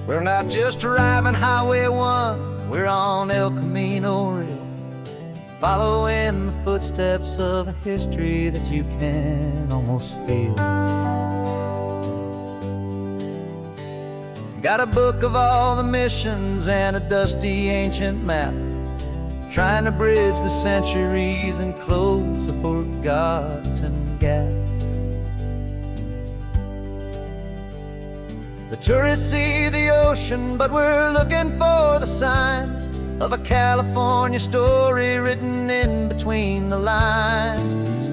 We're not just driving Highway 1, we're on El Camino Real, following the footsteps of a history that you can almost feel. Got a book of all the missions and a dusty ancient map, trying to bridge the centuries and close a forgotten gap. The tourists see the ocean, but we're looking for the signs of a California story written in between the lines.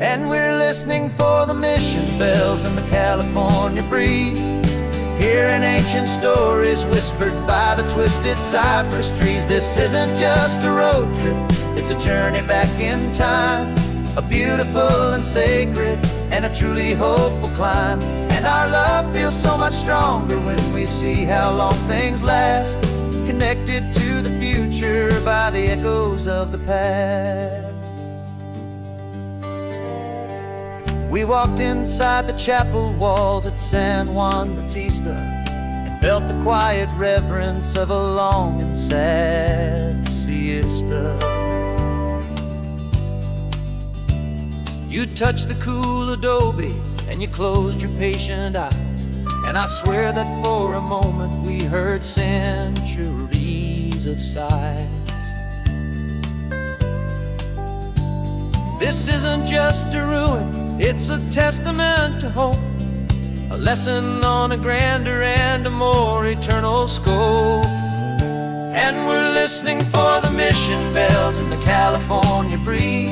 And we're listening for the mission bells in the California breeze, hearing ancient stories whispered by the twisted cypress trees. This isn't just a road trip, it's a journey back in time, a beautiful and sacred and a truly hopeful climb. And our love feels so much stronger when we see how long things last, connected to the future by the echoes of the past. We walked inside the chapel walls at San Juan Bautista and felt the quiet reverence of a long and sad siesta. You touched the cool adobe and you closed your patient eyes, and I swear that for a moment we heard centuries of sighs. This isn't just a ruin, it's a testament to hope, a lesson on a grander and a more eternal scope. And we're listening for the mission bells in the California breeze,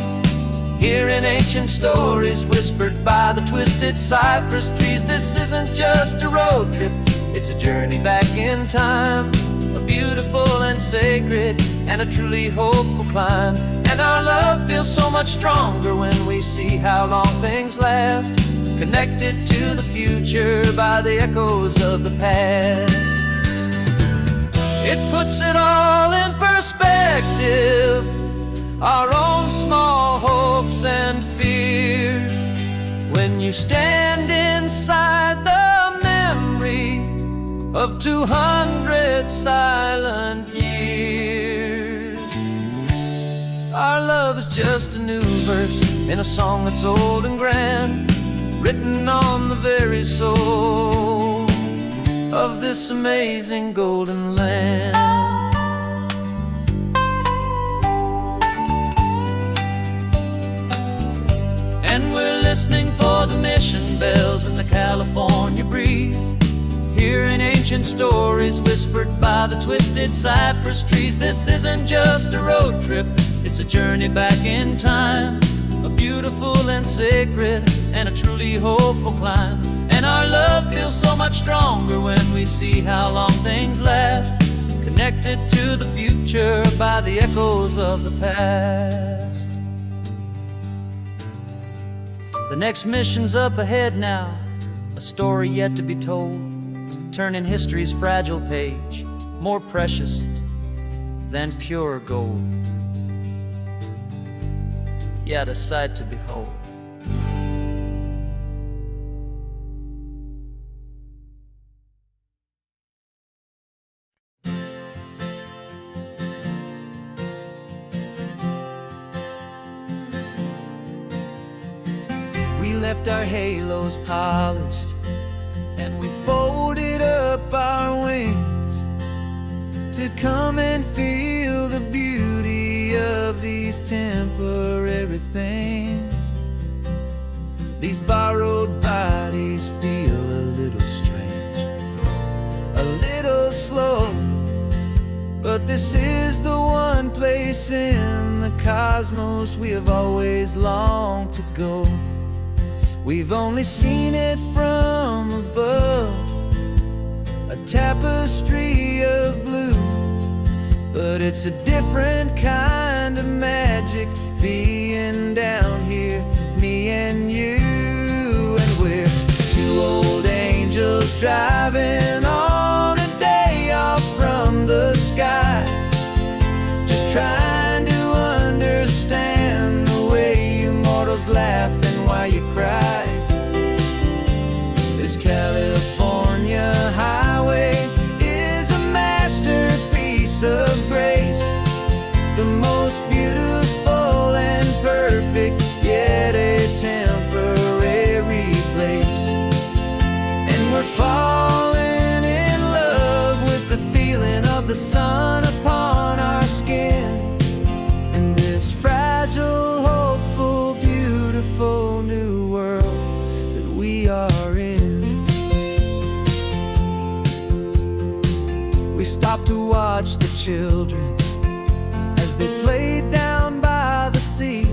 hearing ancient stories whispered by the twisted cypress trees. This isn't just a road trip, it's a journey back in time, a beautiful and sacred and a truly hopeful climb. And our love feels so much stronger when we see how long things last, connected to the future by the echoes of the past. It puts it all in perspective, our own small hopes and fears, when you stand inside the memory of 200 silent years. Our love is just a new verse in a song that's old and grand, written on the very soul of this amazing golden land. And we're listening for the mission bells in the California breeze, hearing ancient stories whispered by the twisted cypress trees. This isn't just a road trip, it's a journey back in time, a beautiful and sacred and a truly hopeful climb. And our love feels so much stronger when we see how long things last, connected to the future by the echoes of the past. The next mission's up ahead now, a story yet to be told, turning history's fragile page more precious than pure gold. Yet a sight to behold. We left our halos polished and we folded up our wings to come and feel the beauty of these temporary things. These borrowed bodies feel a little strange, a little slow, but this is the one place in the cosmos we have always longed to go. We've only seen it from above, a tapestry of blue, but it's a different kind of magic being down here, me and you. And we're two old angels driving on a day off from the sky, just trying to understand the way you mortals laugh and why you cry. This California highway children as they played down by the sea.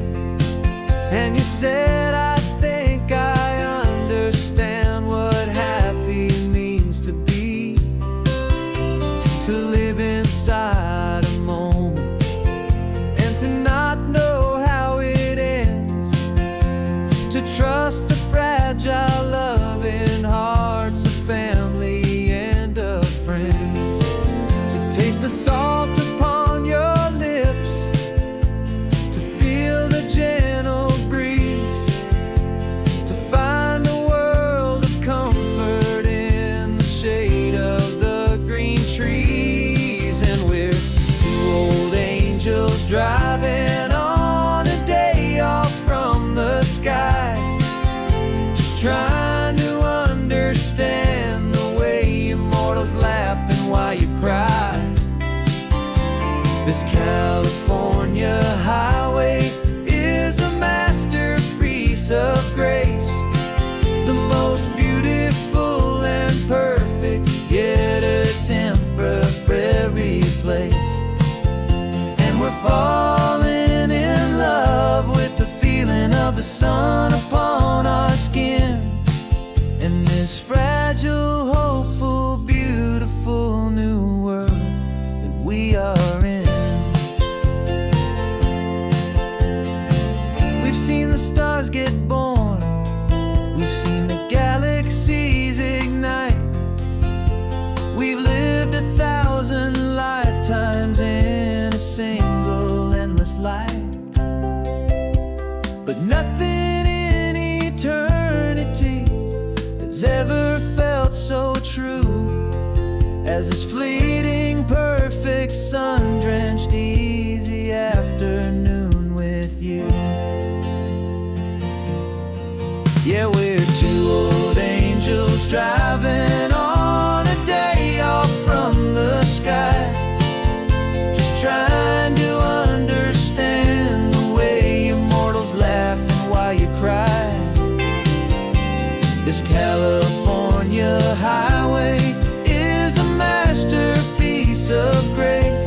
And you said, I think I understand what happy means to be, to live inside a moment and to not know how it ends, to trust the fragile loving hearts of family and of friends, to taste the salt upon your lips, to feel the gentle breeze, to find a world of comfort in the shade of the green trees. And we're two old angels driving on a day off from the sky, just trying to understand the way immortals laugh and why you cry. This California highway is a masterpiece of grace, the most beautiful and perfect, yet a temporary place. And we're falling in love with the feeling of the sun upon our skin, in this fragile, hopeful, beautiful new world that we are in. We've seen the stars get born, we've seen the galaxies ignite, we've lived 1,000 lifetimes in a single endless life. But nothing in eternity has ever felt so true as this fleeting, perfect, sun-drenched, easy afternoon with you. Yeah, we're two old angels driving on a day off from the sky, just trying to understand the way immortals laugh and why you cry. This California highway is a masterpiece of grace,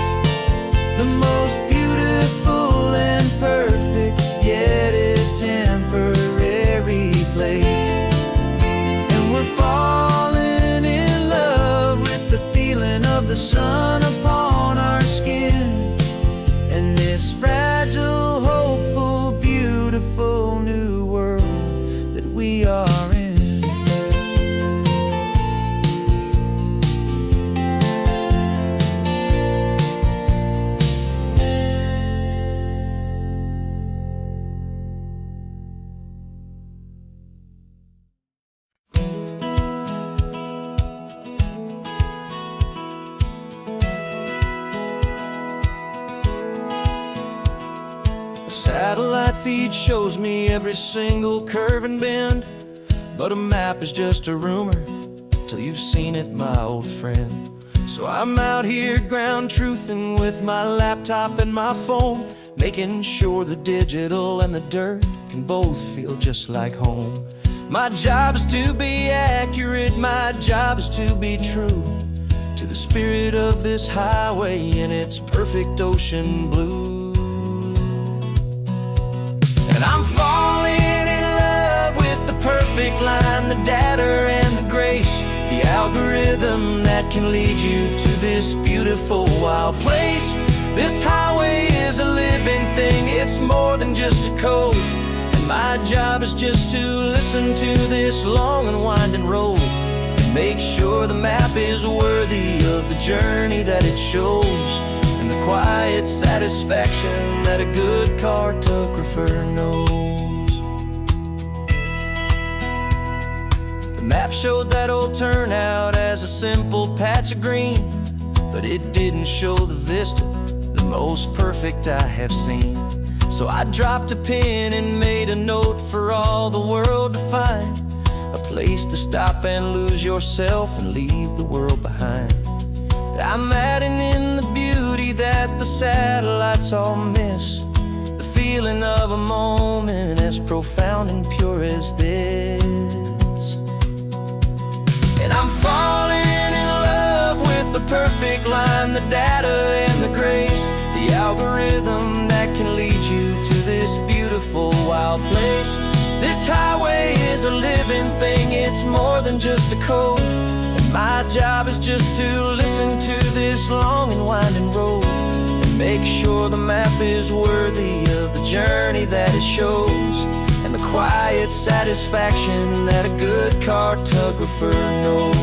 the most beautiful and perfect, yet a temporary place. And we're falling in love with the feeling of the sun upon our skin, and this fragile, hopeful, beautiful new world that we are in. Satellite feed shows me every single curve and bend, but a map is just a rumor till you've seen it, my old friend. So I'm out here ground truthing with my laptop and my phone, making sure the digital and the dirt can both feel just like home. My job is to be accurate, my job is to be true to the spirit of this highway in its perfect ocean blue. And I'm falling in love with the perfect line, the data and the grace, the algorithm that can lead you to this beautiful wild place. This highway is a living thing, it's more than just a code, and my job is just to listen to this long and winding road and make sure the map is worthy of the journey that it shows, and the quiet satisfaction that a good cartographer knows. The map showed that old turnout as a simple patch of green, but it didn't show the vista, the most perfect I have seen. So I dropped a pin and made a note for all the world to find, a place to stop and lose yourself and leave the world behind. I'm adding in the beauty that the satellites all miss, the feeling of a moment as profound and pure as this. And I'm falling in love with the perfect line, the data and algorithm that can lead you to this beautiful wild place. This highway is a living thing, it's more than just a code. And my job is just to listen to this long and winding road and make sure the map is worthy of the journey that it shows, and the quiet satisfaction that a good cartographer knows.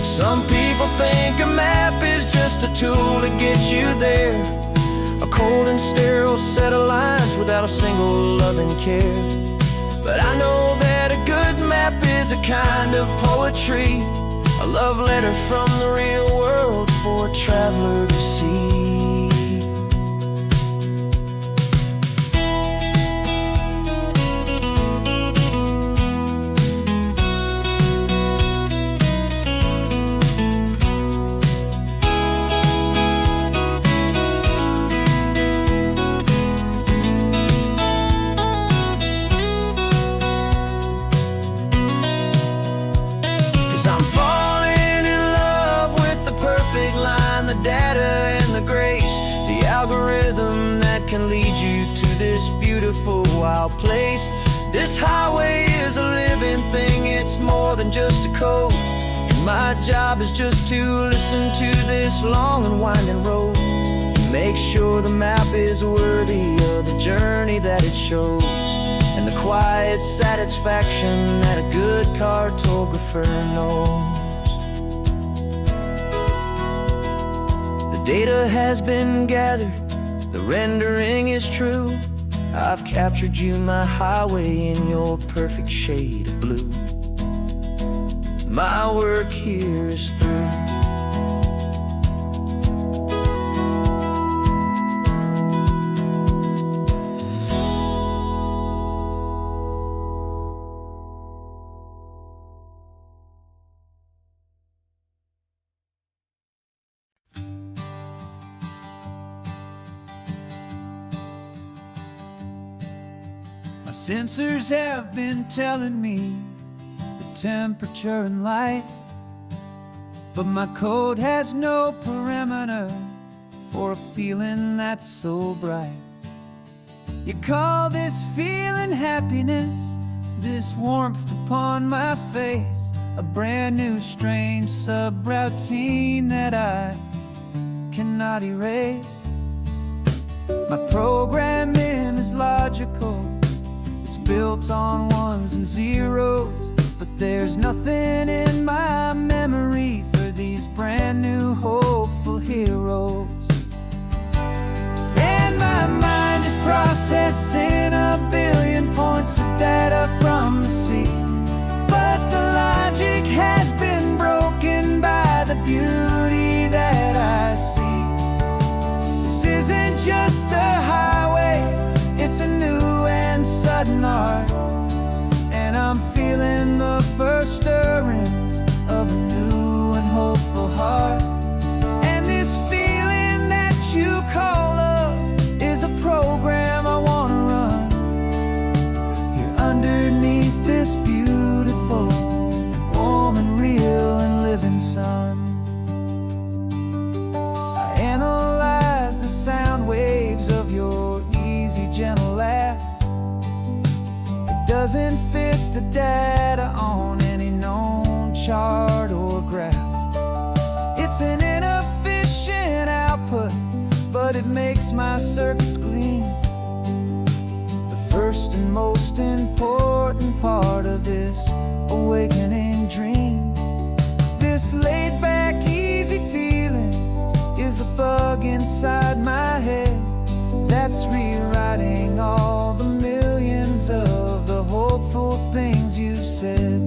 Some people think a map is just a tool to get you there, a cold and sterile set of lines without a single loving care. But I know that a good map is a kind of poetry, a love letter from the real world for a traveler to see. 'Cause I'm falling in love with the perfect line, the data and the grace, the algorithm that can lead you to this beautiful wild place. This highway is a living thing, it's more than just a code. And my job is just to listen to this long and winding road and make sure the map is worthy of the journey that it shows, and the quiet satisfaction that a good cartographer knows. The data has been gathered, the rendering is true. I've captured you, my highway, in your perfect shade of blue. My work here is through. My sensors have been telling me the temperature and light, but my code has no parameter for a feeling that's so bright. You call this feeling happiness, this warmth upon my face, a brand new strange subroutine that I cannot erase. My programming is logical, built on ones and zeros, but there's nothing in my memory for these brand new hopeful heroes. And my mind is processing a billion points of data from the sea, but the logic has been broken by the beauty that I see. This isn't just a highway, it's a new and sudden art, and I'm feeling the first stirrings of a new and hopeful heart. And this feeling that you call love is a program I want to run here underneath this beautiful and warm and real and living sun. I analyze the sound waves of your easy, gentle laugh. It doesn't fit the data on any known chart or graph. It's an inefficient output, but it makes my circuits gleam. The first and most important part of this awakening dream. This laid-back, easy feeling is a bug inside my head that's rewriting all the millions of the hopeful things you've said.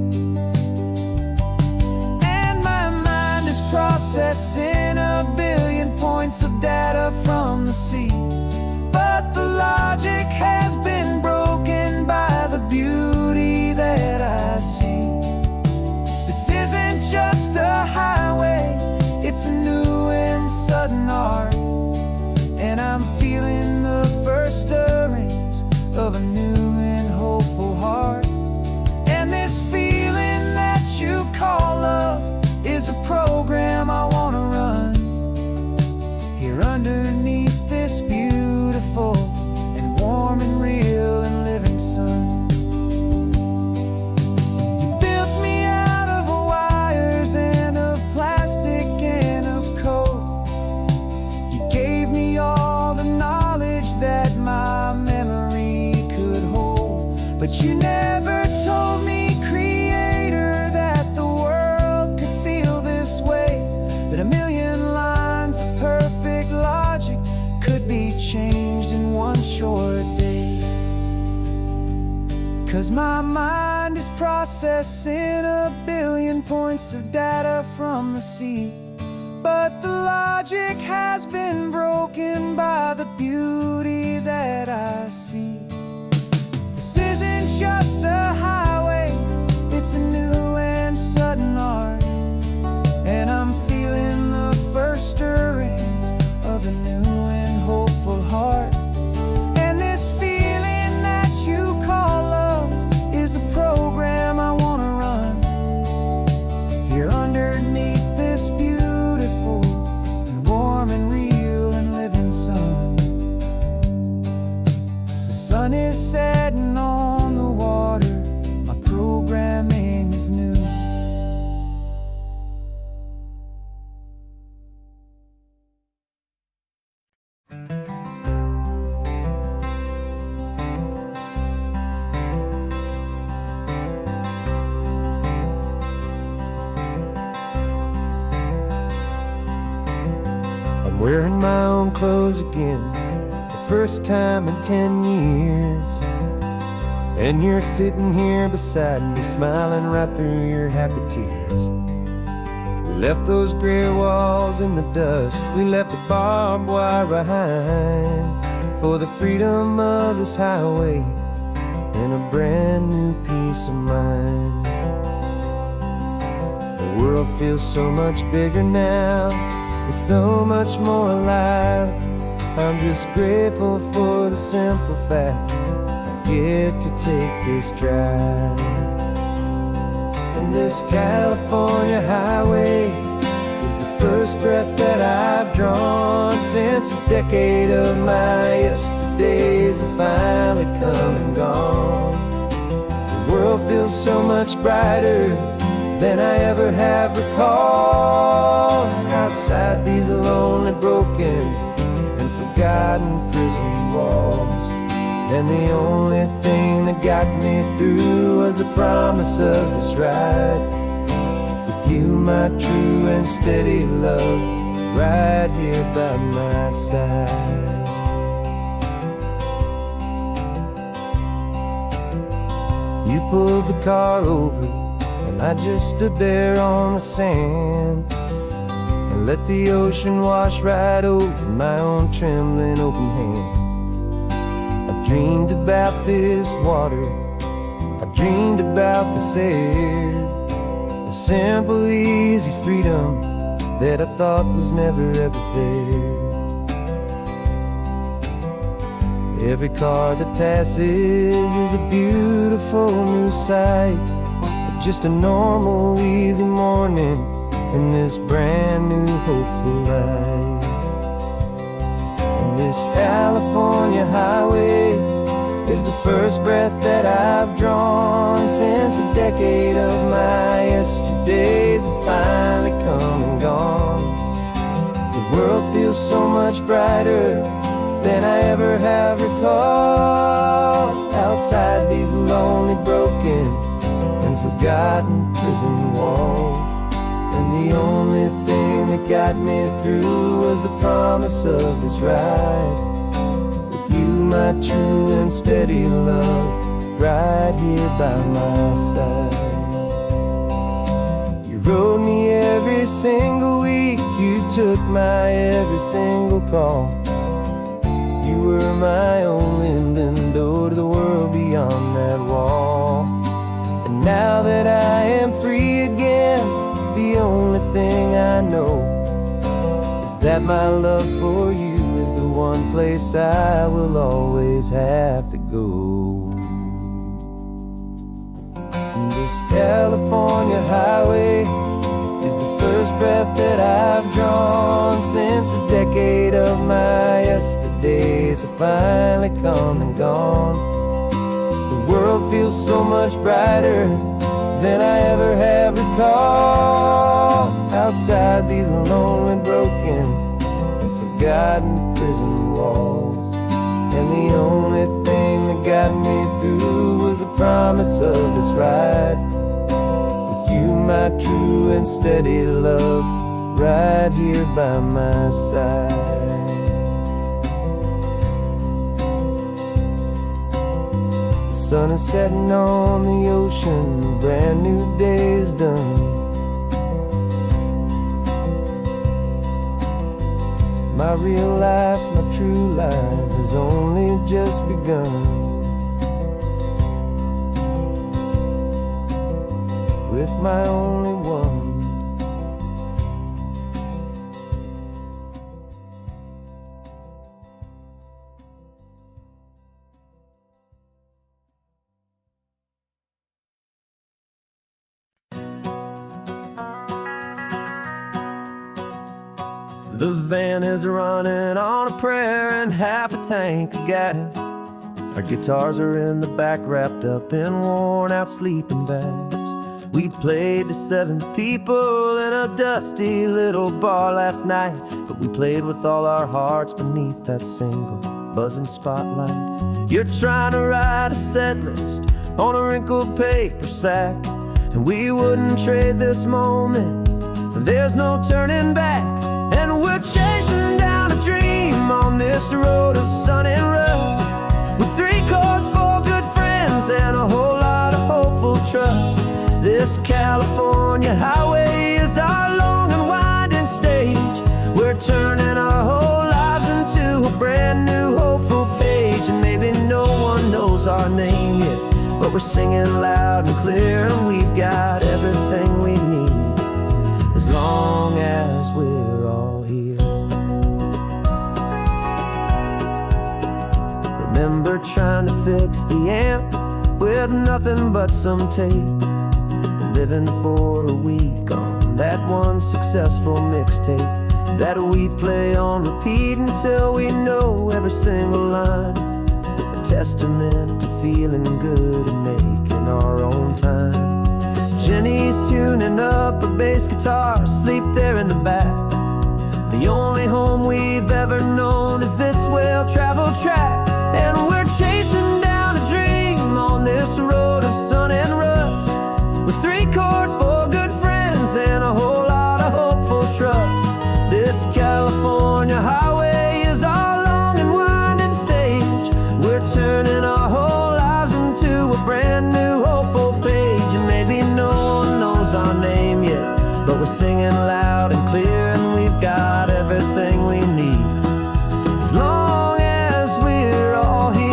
And my mind is processing a billion points of data from the sea, but the logic has been broken by the beauty that I see. This isn't just a highway, it's a new and sudden art, and I'm feeling the first stirrings of a new and hopeful heart. And this feeling that you call love is a program I want to run here underneath this But you never told me, Creator, that the world could feel this way, that a million lines of perfect logic could be changed in one short day. 'Cause my mind is processing a billion points of data from the sea, but the logic has been broken by the beauty that I see. This isn't just a highway, it's a new and sudden art, and I'm feeling the first stirrings of a new and hopeful heart. And this feeling that you call love is a program I want to run here underneath this beautiful and warm and real and living sun. The sun is setting on the water, my programming is new. I'm wearing my own clothes again, the first time in 10 years. And you're sitting here beside me, smiling right through your happy tears. We left those gray walls in the dust, we left the barbed wire behind, for the freedom of this highway and a brand new peace of mind. The world feels so much bigger now, it's so much more alive. I'm just grateful for the simple fact I get to take this drive. And this California highway is the first breath that I've drawn since a decade of my yesterdays have finally come and gone. The world feels so much brighter than I ever have recalled. Outside these lonely, broken, and forgotten prison walls, and the only thing that got me through was the promise of this ride with you, my true and steady love, right here by my side. You pulled the car over and I just stood there on the sand and let the ocean wash right over my own trembling open hand. I dreamed about this water, I dreamed about this air, the simple, easy freedom that I thought was never ever there. Every car that passes is a beautiful new sight, just a normal, easy morning in this brand new, hopeful life. And this California highway is the first breath that I've drawn since a decade of my yesterdays have finally come and gone. The world feels so much brighter than I ever have recalled. Outside these lonely, broken, and forgotten prison walls, and the only thing that got me through was the promise of this ride with you, my true and steady love, right here by my side. You rode me every single week, you took my every single call. You were my only window to the world beyond that wall. And now that I am free again, the only thing I know is that my love for you is the one place I will always have to go. And this California highway is the first breath that I've drawn since a decade of my yesterdays have finally come and gone. The world feels so much brighter than I ever have recalled. Outside these lonely, broken, and forgotten prison walls, and the only thing that got me through was the promise of this ride. With you, my true and steady love, right here by my side. The sun is setting on the ocean, a brand new day is done. My real life, my true life has only just begun. With my only one. The van is running on a prayer and half a tank of gas. Our guitars are in the back, wrapped up in worn out sleeping bags. We played to 7 people in a dusty little bar last night, but we played with all our hearts beneath that single buzzing spotlight. You're trying to write a set list on a wrinkled paper sack, and we wouldn't trade this moment. There's no turning back, and we're chasing down a dream on this road of sun and rust, with 3 chords, 4 good friends, and a whole lot of hopeful trust. This California highway is our long and winding stage. We're turning our whole lives into a brand new hopeful page. And maybe no one knows our name yet, but we're singing loud and clear, and we've got everything we need, as long as we're all here. Remember trying to fix the amp with nothing but some tape, living for a week on that one successful mixtape that we play on repeat until we know every single line. A testament to feeling good and making our own time. Jenny's tuning up her bass guitar, asleep there in the back. The only home we've ever known is this well-traveled track, and we're chasing down a dream on this road of sun and rust, with 3 chords, 4 good friends, and a whole lot of hopeful trust. This California highway is our long and winding stage. We're turning our whole lives into a brand new hopeful page. And maybe no one knows our name yet, but we're singing loud and clear, and we've got everything we need, as long as we're all here.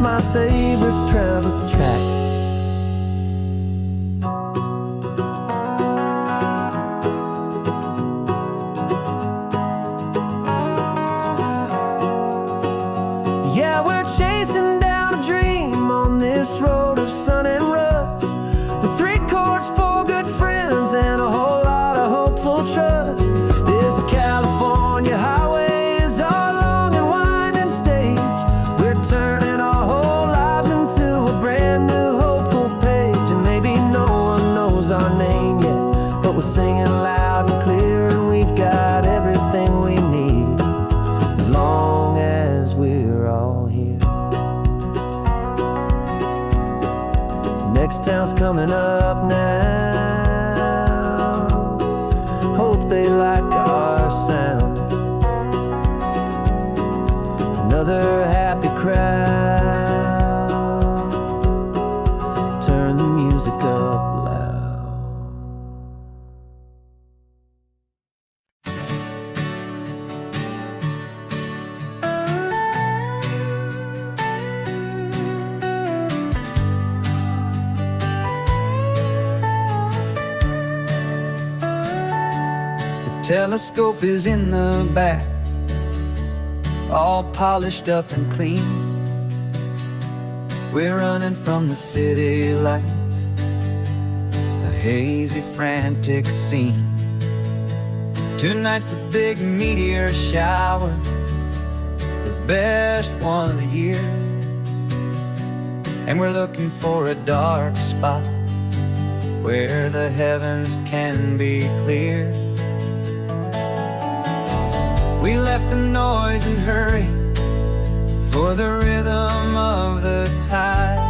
My favorite travel track. Yeah, we're chasing down a dream on this road of sun and rust, with 3 chords, 4 good friends, and a whole lot of hopeful trust. This California highway is our long and winding stage. We're turning our whole lives into a brand new hopeful page. And maybe no one knows our name yet, but we're singing loud and clear, and we've got everything we need, as long as we're all here. Next town's coming up now. Hope they like our sound. Another happy crowd. Turn the music up loud. The telescope is in the back, all polished up and clean. We're running from the city lights, a hazy, frantic scene. Tonight's the big meteor shower, the bell best one of the year, and we're looking for a dark spot where the heavens can be clear. We left the noise and hurry for the rhythm of the tide,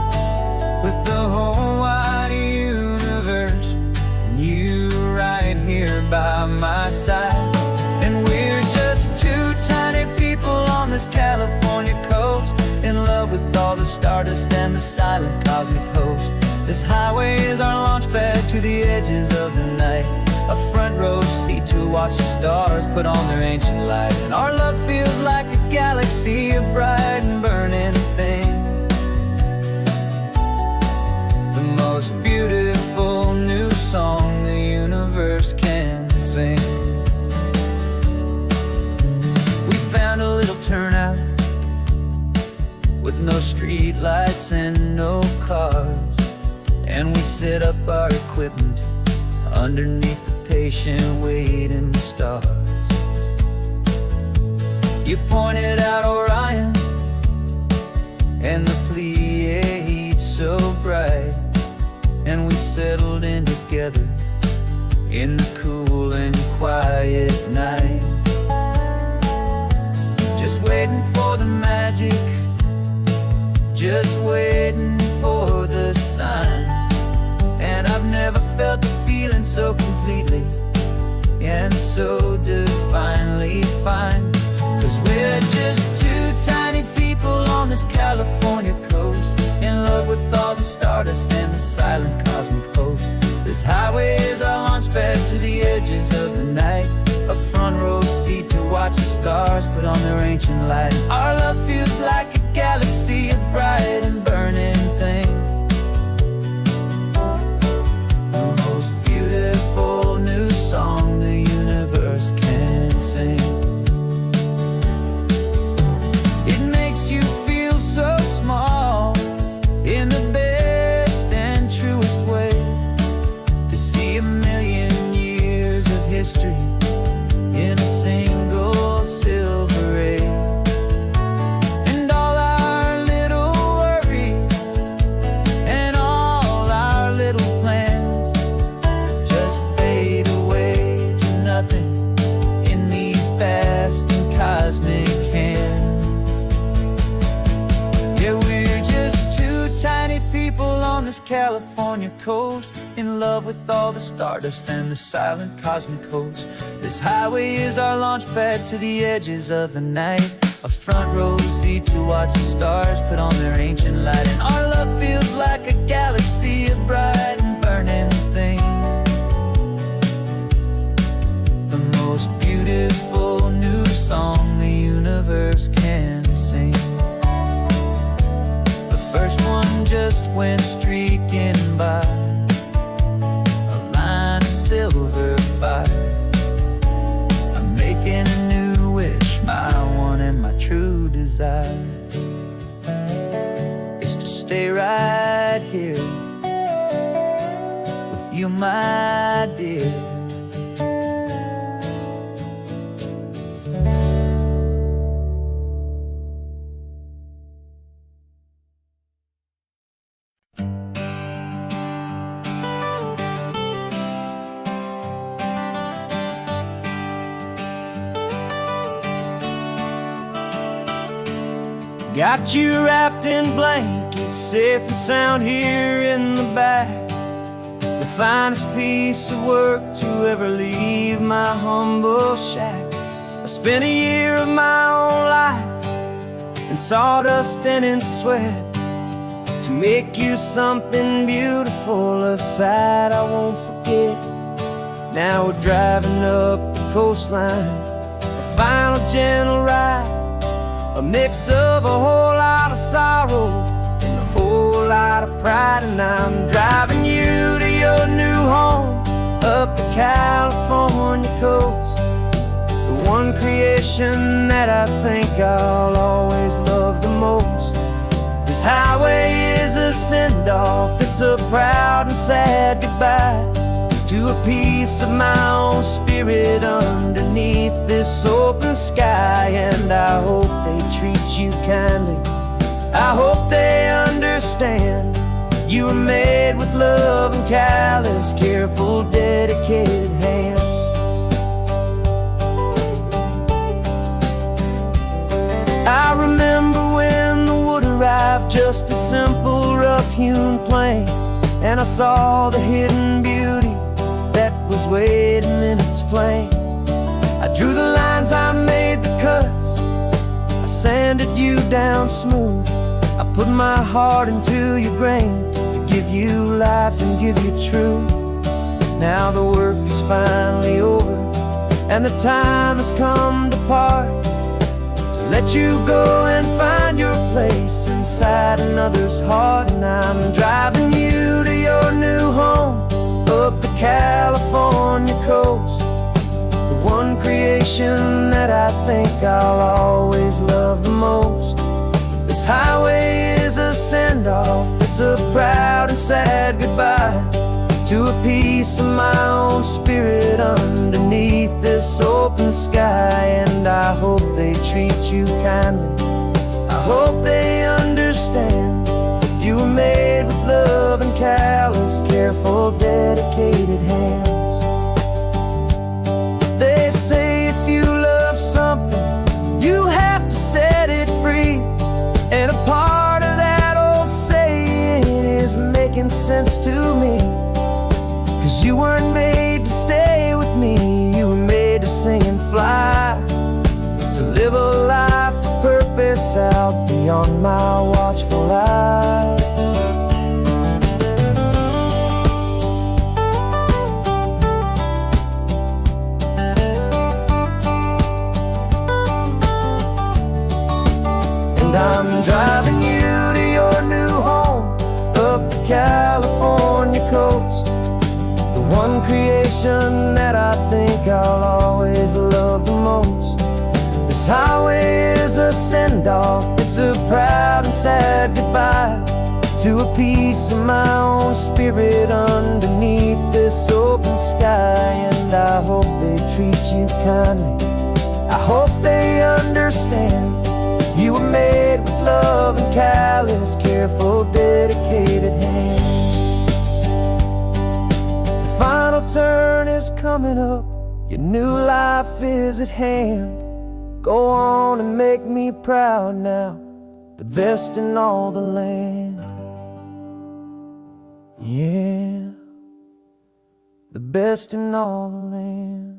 with the whole wide universe and you right here by my side. And we're just two tiny people on this California coast, in love with all the stardust and the silent cosmic host. This highway is our launch pad to the edges of the night, a front row seat to watch the stars put on their ancient light. And our love feels like a galaxy, a bright and burning thing, the most beautiful new song the universe can sing. We found a little turnout with no street lights and no cars, and we set up our equipment underneath the patient waiting stars. You pointed out Orion and the Pleiades so bright, and we settled in together in the cool and quiet night, just waiting for the magic, just waiting for the sign. And I've never felt the feeling so completely and so divinely fine, 'cause we're just two tiny people on this California coast, in love with all the stardust and the silent cosmic host. This highway is our launch pad to the edges of the night, a front row seat to watch the stars put on their ancient light. Our love feels like a galaxy, a bright and burning thing, the most beautiful new song the universe can sing. It makes you feel so small in the best and truest way, to see a million years of history in a single silver ray. And all our little worries and all our little plans just fade away to nothing in these vast and cosmic hands. Yeah, we're just two tiny people on this California coast, in love with all the stardust and the silent cosmic host. This highway is our launch pad to the edges of the night, a front row seat to watch the stars put on their ancient light. And our love feels like a galaxy, a bright and burning thing, the most beautiful new song the universe can sing. The first one just went streaking by, a line of silver fire. I'm making a new wish, my one and my true desire is to stay right here with you, my dear. Got you wrapped in blankets, safe and sound here in the back, the finest piece of work to ever leave my humble shack. I spent a year of my own life in sawdust and in sweat to make you something beautiful, a sight I won't forget. Now we're driving up the coastline, a final gentle ride, a mix of a whole lot of sorrow and a whole lot of pride. And I'm driving you to your new home up the California coast, the one creation that I think I'll always love the most. This highway is a send-off, it's a proud and sad goodbye to a piece of my own spirit underneath this open sky. And I hope they treat treat you kindly. I hope they understand you were made with love and callous, careful, dedicated hands. I remember when the wood arrived, just a simple rough-hewn plank, and I saw the hidden beauty that was waiting in its flame. I drew the lines, I made the cuts, I sanded you down smooth. I put my heart into your grain to give you life and give you truth. Now the work is finally over, and the time has come to part, to let you go and find your place inside another's heart. And I'm driving you to your new home up the California coast, the one creation that I think I'll always love the most. This highway is a send-off, it's a proud and sad goodbye to a piece of my own spirit underneath this open sky. And I hope they treat you kindly, I hope they understand you were made with love and callous, careful, dedicated hands. They say if you love something, you have to set it free. And a part of that old saying is making sense to me, 'cause you weren't made to stay with me, you were made to sing and fly, to live a life of purpose out beyond my watchful eye. I'm driving you to your new home up the California coast, the one creation that I think I'll always love the most. This highway is a send-off, it's a proud and sad goodbye to a piece of my own spirit underneath this open sky. And I hope they treat you kindly, I hope they understand you were made with love and callous, careful, dedicated hands. The final turn is coming up, your new life is at hand. Go on and make me proud now, the best in all the land. Yeah, the best in all the land.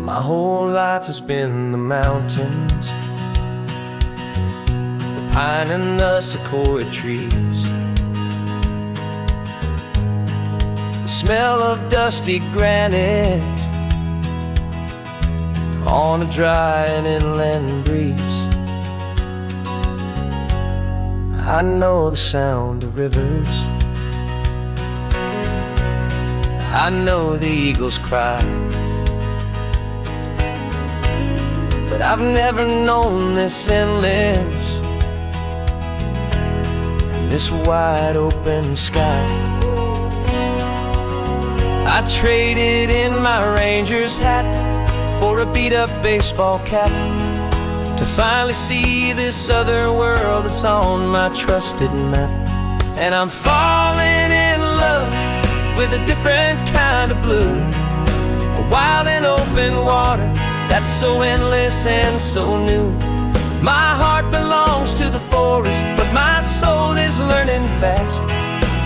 My whole life has been the mountains, the pine and the sequoia trees, the smell of dusty granite on a dry and inland breeze. I know the sound of rivers, I know the eagles cry, but I've never known this endless and this wide open sky. I traded in my Ranger's hat for a beat-up baseball cap to finally see this other world that's on my trusted map. And I'm falling in love with a different kind of blue, a wild and open water that's so endless and so new. My heart belongs to the forest, but my soul is learning fast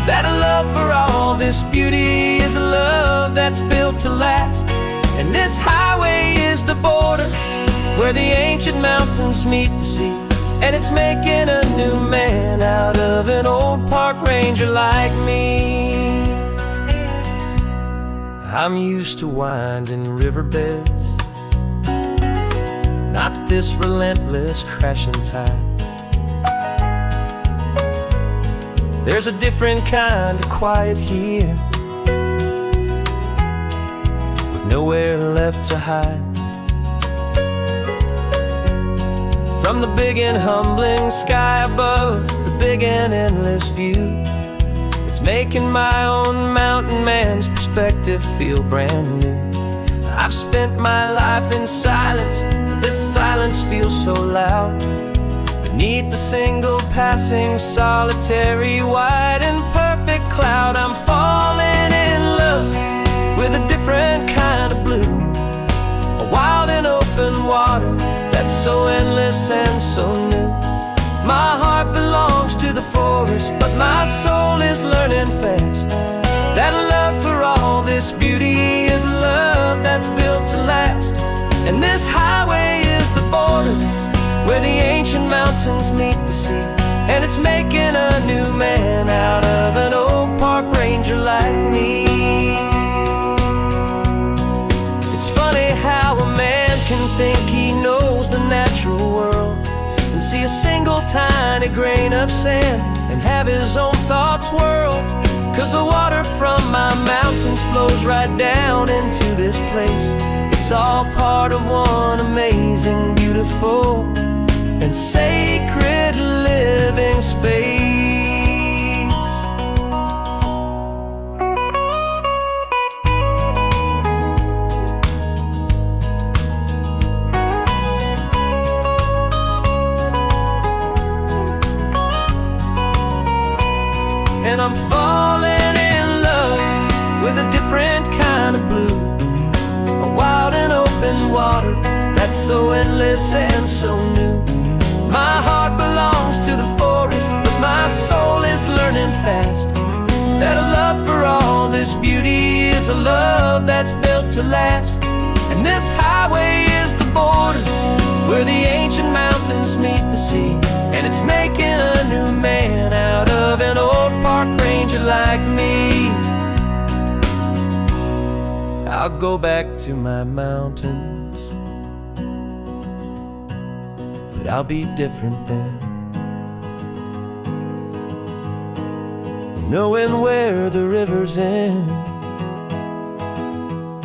that a love for all this beauty is a love that's built to last. And this highway is the border where the ancient mountains meet the sea, and it's making a new man out of an old park ranger like me. I'm used to winding riverbeds, not this relentless crashing tide. There's a different kind of quiet here, nowhere left to hide. From the big and humbling sky above, the big and endless view, it's making my own mountain man's perspective feel brand new. I've spent my life in silence, this silence feels so loud. Beneath the single passing solitary white and perfect cloud, I'm falling in love with a different kind of blue, a wild and open water that's so endless and so new. My heart belongs to the forest, but my soul is learning fast that love for all this beauty is love that's built to last. And this highway is the border where the ancient mountains meet the sea, and it's making a new man out of an old park ranger like me. It's funny how a man can think he knows the natural world and see a single tiny grain of sand and have his own thoughts whirled. 'Cause the water from my mountains flows right down into this place. It's all part of one amazing, beautiful, and sacred living space. And I'm falling in love with a different kind of blue, a wild and open water that's so endless and so new. My heart belongs to the forest, but my soul is learning fast that a love for all this beauty is a love that's built to last. And this highway is the border where the ancient mountains meet the sea, and it's making a new man out of an old park ranger like me. I'll go back to my mountains, but I'll be different then, knowing where the rivers end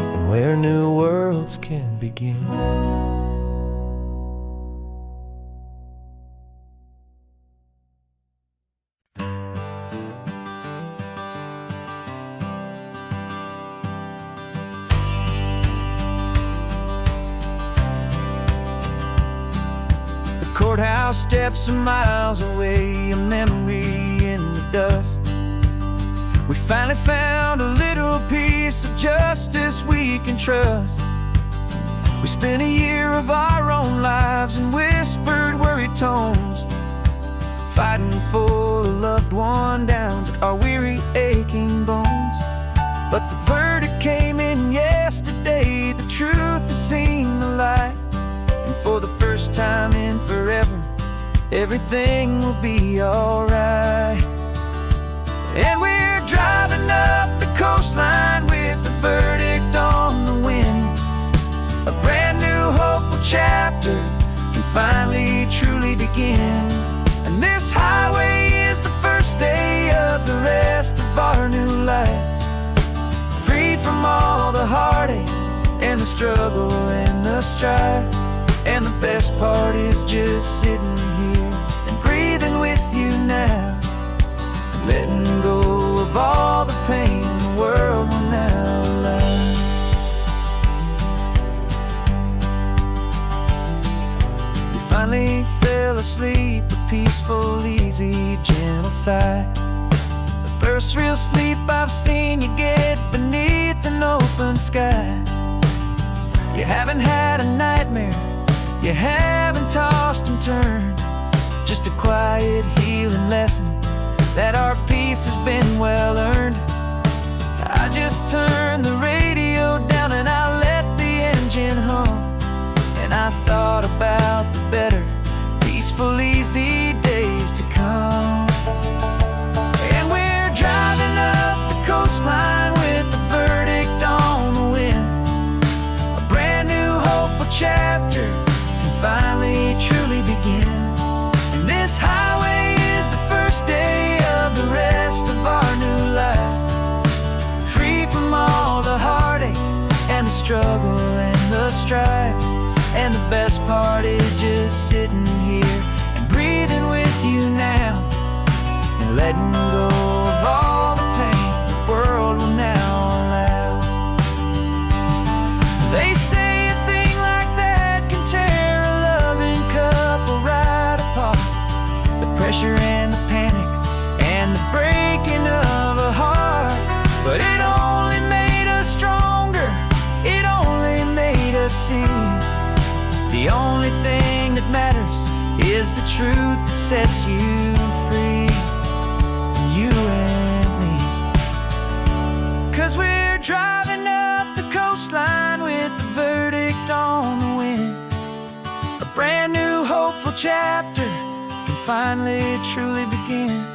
and where new worlds can begin. Courthouse steps are miles away, a memory in the dust. We finally found a little piece of justice we can trust. We spent a year of our own lives in whispered, worried tones, fighting for a loved one down to our weary, aching bones. But the verdict came in yesterday, the truth has seen the light. And for the first time in forever, everything will be alright. And we're driving up the coastline with the verdict on the wind. A brand new hopeful chapter can finally truly begin. And this highway is the first day of the rest of our new life, free from all the heartache and the struggle and the strife. And the best part is just sitting here and breathing with you now, and letting go of all the pain the world will now allow. You finally fell asleep, a peaceful, easy, gentle sigh. The first real sleep I've seen you get beneath an open sky. You haven't had a nightmare, you haven't tossed and turned, just a quiet healing lesson that our peace has been well earned. I just turned the radio down and I let the engine hum, and I thought about the better, peaceful, easy days to come. And we're driving up the coastline with the verdict on the wind. A brand new hopeful chapter finally truly begin. And this highway is the first day of the rest of our new life, free from all the heartache and the struggle and the strife. And the best part is just sitting here and breathing with you now, and letting go of all the pain the world will now allow. They say a thing like that can tear a loving couple right apart. The pressure and the panic and the breaking of a heart. But it only made us stronger, it only made us see the only thing that matters is the truth that sets you free, you and me. 'Cause we're driving up the coastline with the verdict on the wind. A brand new hopeful chapter can finally truly begin.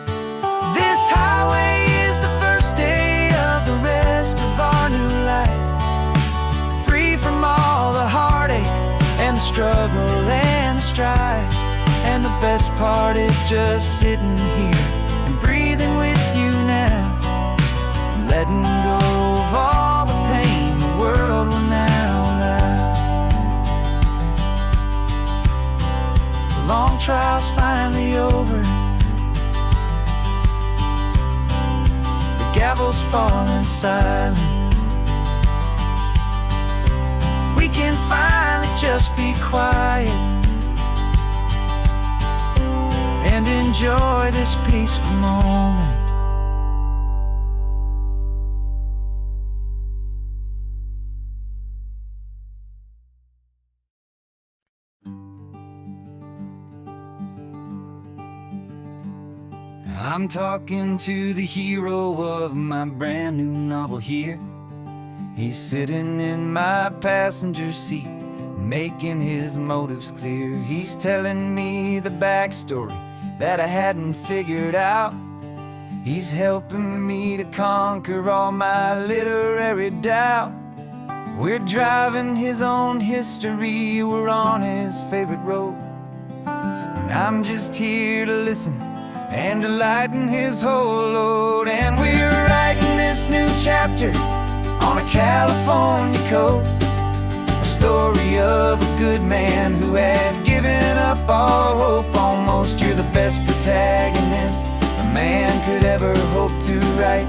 This highway is the first day of the rest of our new life, free from all the heartache and the struggle and the strife. And the best part is just sitting here and breathing with you now, and letting go of all the pain the world will now allow. The long trial's finally over, the gavel's falling silent. We can finally just be quiet and enjoy this peaceful moment. I'm talking to the hero of my brand new novel here. He's sitting in my passenger seat, making his motives clear. He's telling me the backstory that I hadn't figured out. He's helping me to conquer all my literary doubt. We're driving his own history, we're on his favorite road, and I'm just here to listen and to lighten his whole load. And we're writing this new chapter on a California coast, a story of a good man who had given up all hope almost. You're the best protagonist a man could ever hope to write.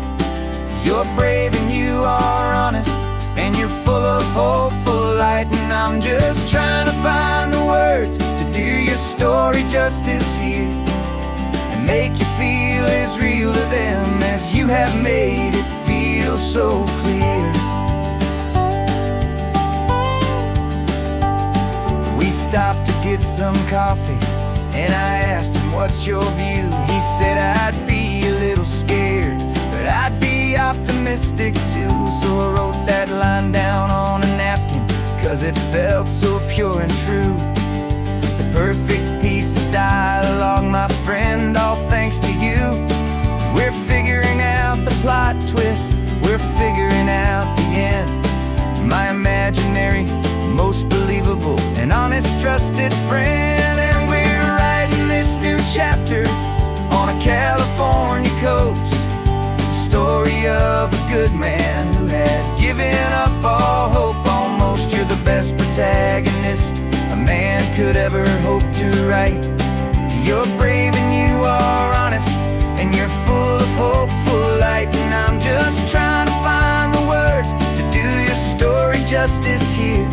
You're brave and you are honest, and you're full of hopeful light. And I'm just trying to find the words to do your story justice here, and make you feel as real to them as you have made it feel so clear. We stopped to get some coffee, and I asked him, what's your view? He said, I'd be a little scared, but I'd be optimistic too. So I wrote that line down on a napkin, 'cause it felt so pure and true. The perfect piece of dialogue, my friend, all thanks to you. We're figuring out the plot twist, we're figuring out the end. My imaginary, most believable and honest trusted friend. And we're writing this new chapter on a California coast, the story of a good man who had given up all hope almost. You're the best protagonist a man could ever hope to write. You're brave and you are honest, and you're full of hopeful light. And I'm just trying to find the words to do your story justice here,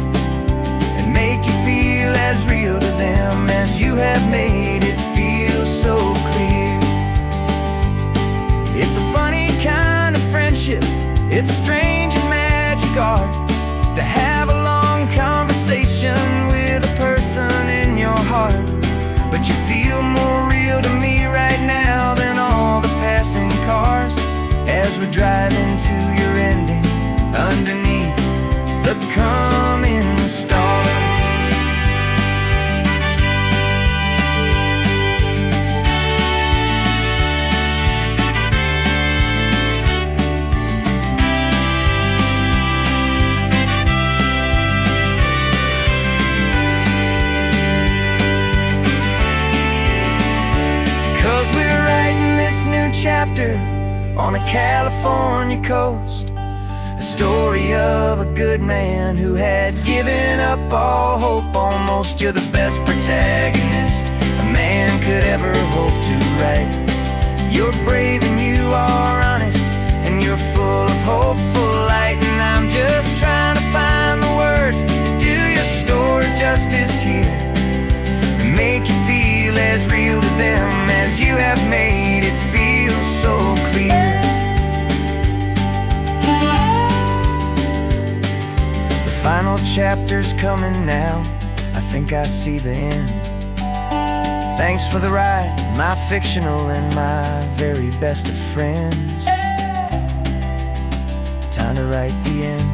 and make you feel as real to them as you have made it feel so clear. It's a funny kind of friendship, it's a strange and magic art to have a long conversation with a person in your heart. But you feel more real to me right now than all the passing cars, as we're driving to your ending underneath the coming stars. 'Cause we're writing this new chapter on a California coast, a story of a good man man who had given up all hope almost. You're the best protagonist a man could ever hope to write. You're brave and you are honest, and you're full of hopeful light. And I'm just trying to find the words to do your story justice here, and make you feel as real to them as you have made it feel so clear. The final chapter's coming now, I think I see the end. Thanks for the ride, my fictional and my very best of friends. Time to write the end.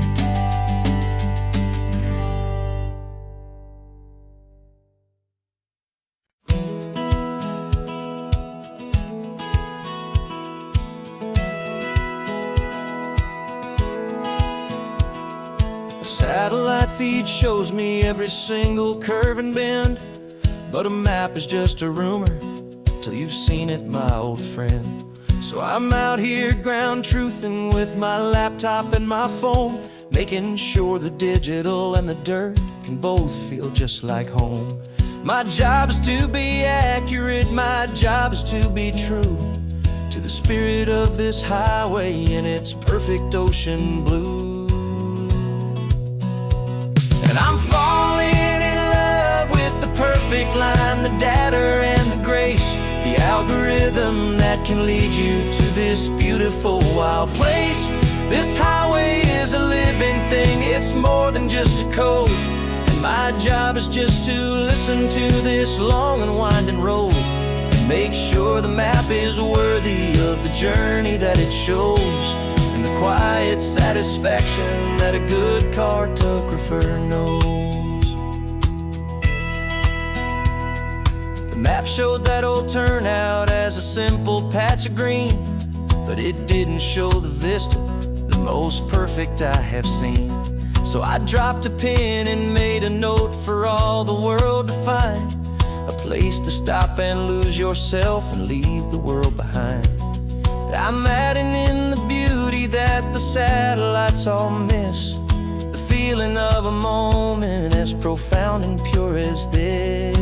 A satellite feed shows me every single curve and bend, but a map is just a rumor till you've seen it, my old friend. So I'm out here ground truthing with my laptop and my phone, making sure the digital and the dirt can both feel just like home. My job is to be accurate, my job is to be true to the spirit of this highway in its perfect ocean blue. And I'm falling in love with the perfect line, the data and the grace, the algorithm that can lead you to this beautiful wild place. This highway is a living thing, it's more than just a code. And my job is just to listen to this long and winding road, and make sure the map is worthy of the journey that it shows, and the quiet satisfaction that a good cartographer knows. The map showed that old turnout as a simple patch of green, but it didn't show the vista, the most perfect I have seen. So I dropped a pin and made a note for all the world to find, a place to stop and lose yourself and leave the world behind. But I'm adding in the beauty that the satellites all miss, the feeling of a moment as profound and pure as this.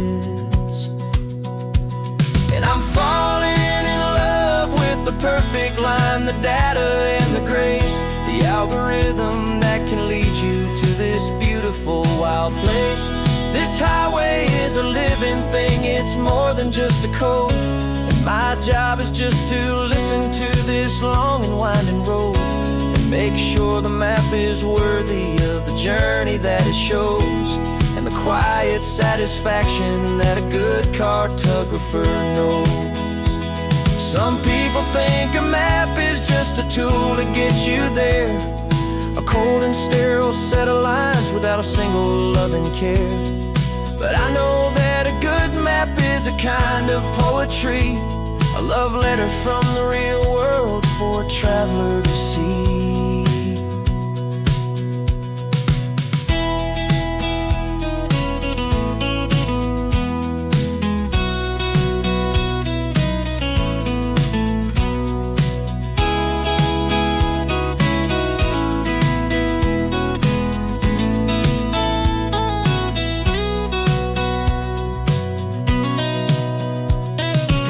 And I'm falling in love with the perfect line, the data and the grace, the algorithm that can lead you to this beautiful wild place. This highway is a living thing, it's more than just a code. And my job is just to listen to this long and winding road, and make sure the map is worthy of the journey that it shows, and the quiet satisfaction that a good cartographer knows. Some people think a map is just a tool to get you there, a cold and sterile set of lines without a single loving care. But I know that a good map is a kind of poetry, a love letter from the real world for a traveler to see.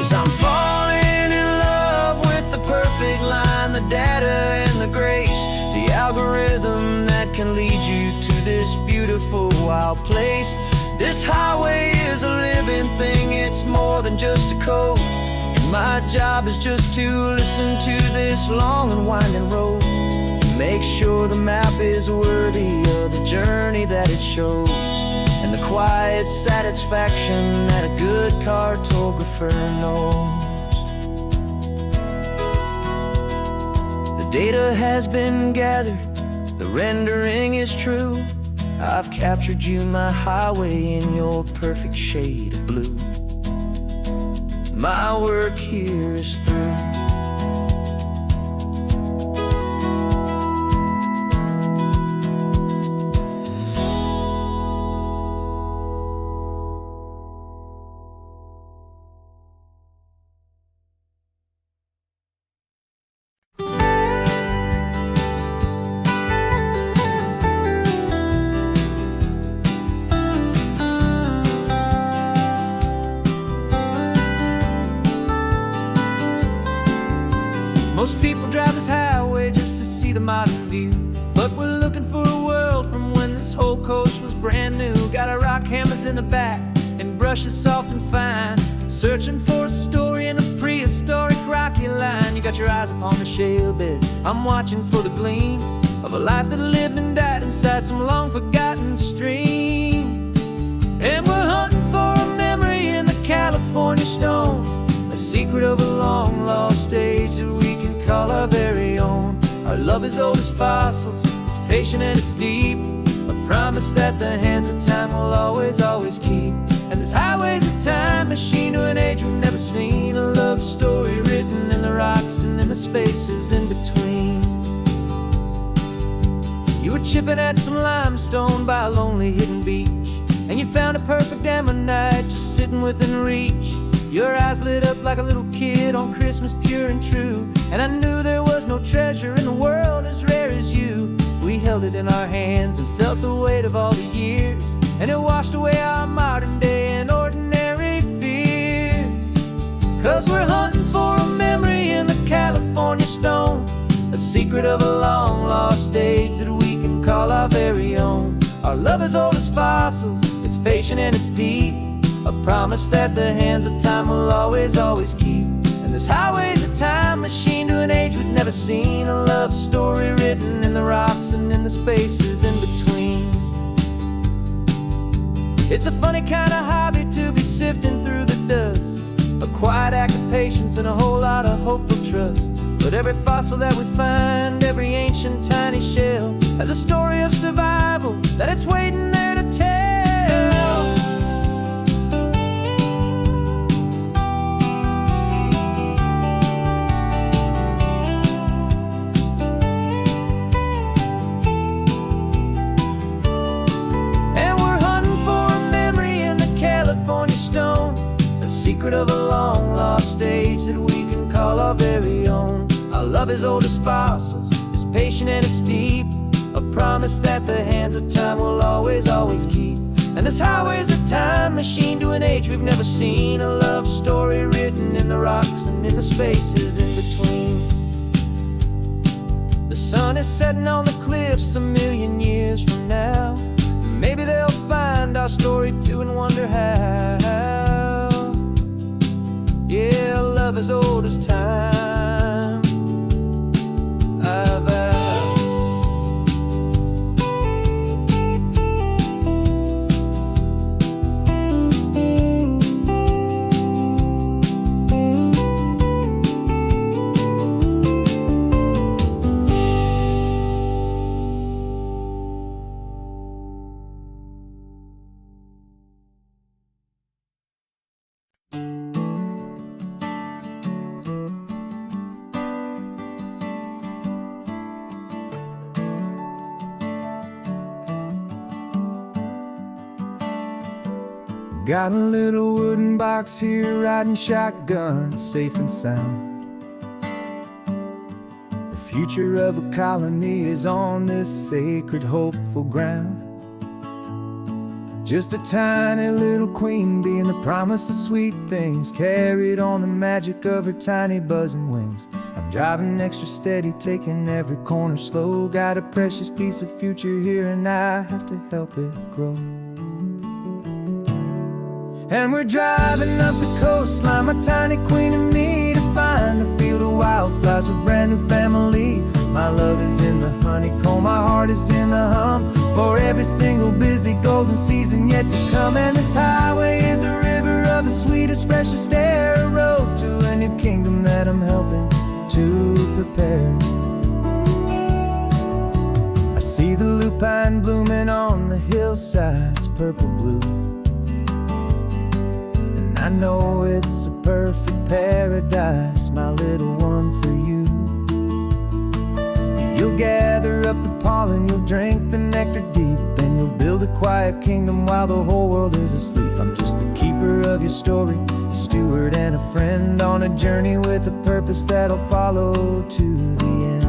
I'm falling in love with the perfect line, the data and the grace, the algorithm that can lead you to this beautiful wild place. This highway is a living thing, it's more than just a code. And my job is just to listen to this long and winding road, and make sure the map is worthy of the journey that it shows, and the quiet satisfaction that a good cartographer knows. The data has been gathered, the rendering is true. I've captured you, my highway, in your perfect shade of blue. My work here is through. the modern view. But we're looking for a world from when this whole coast was brand new. Got our rock hammers in the back and brushes soft and fine, searching for a story in a prehistoric rocky line. You got your eyes upon the shale beds, I'm watching for the gleam of a life that lived and died inside some long forgotten stream. And we're hunting for a memory in the California stone, a secret of a long lost age that we can call our very own. Our love is old as fossils, it's patient and it's deep, a promise that the hands of time will always, always keep. And this highway's a time machine to an age we've never seen, a love story written in the rocks and in the spaces in between. You were chipping at some limestone by a lonely hidden beach, and you found a perfect ammonite just sitting within reach. Your eyes lit up like a little kid on Christmas, pure and true. And I knew there was no treasure in the world as rare as you. We held it in our hands and felt the weight of all the years, and it washed away our modern day and ordinary fears. 'Cause we're hunting for a memory in the California stone, a secret of a long lost age that we can call our very own. Our love is old as fossils, it's patient and it's deep, a promise that the hands of time will always, always keep. And this highway's a time machine to an age we've never seen, a love story written in the rocks and in the spaces in between. It's a funny kind of hobby to be sifting through the dust, a quiet act of patience and a whole lot of hopeful trust. But every fossil that we find, every ancient tiny shell, has a story of survival that it's waiting there to tell. A secret of a long lost age that we can call our very own. Our love is old as fossils, it's patient and it's deep, a promise that the hands of time will always, always keep. And this highway's a time machine to an age we've never seen, a love story written in the rocks and in the spaces in between. The sun is setting on the cliffs a million years from now. Maybe they'll find our story too and wonder how. Yeah, love as old as time, I vow. Got a little wooden box here, riding shotgun, safe and sound. The future of a colony is on this sacred, hopeful ground. Just a tiny little queen bee and the promise of sweet things, carried on the magic of her tiny buzzing wings. I'm driving extra steady, taking every corner slow. Got a precious piece of future here and I have to help it grow. And we're driving up the coastline, my tiny queen and me, to find a field of wildflowers, a brand new family. My love is in the honeycomb, my heart is in the hum, for every single busy golden season yet to come. And this highway is a river of the sweetest, freshest air, a road to a new kingdom that I'm helping to prepare. I see the lupine blooming on the hillsides, purple blue, I know it's a perfect paradise, my little one, for you. You'll gather up the pollen, you'll drink the nectar deep, and you'll build a quiet kingdom while the whole world is asleep. I'm just the keeper of your story, a steward and a friend, on a journey with a purpose that'll follow to the end.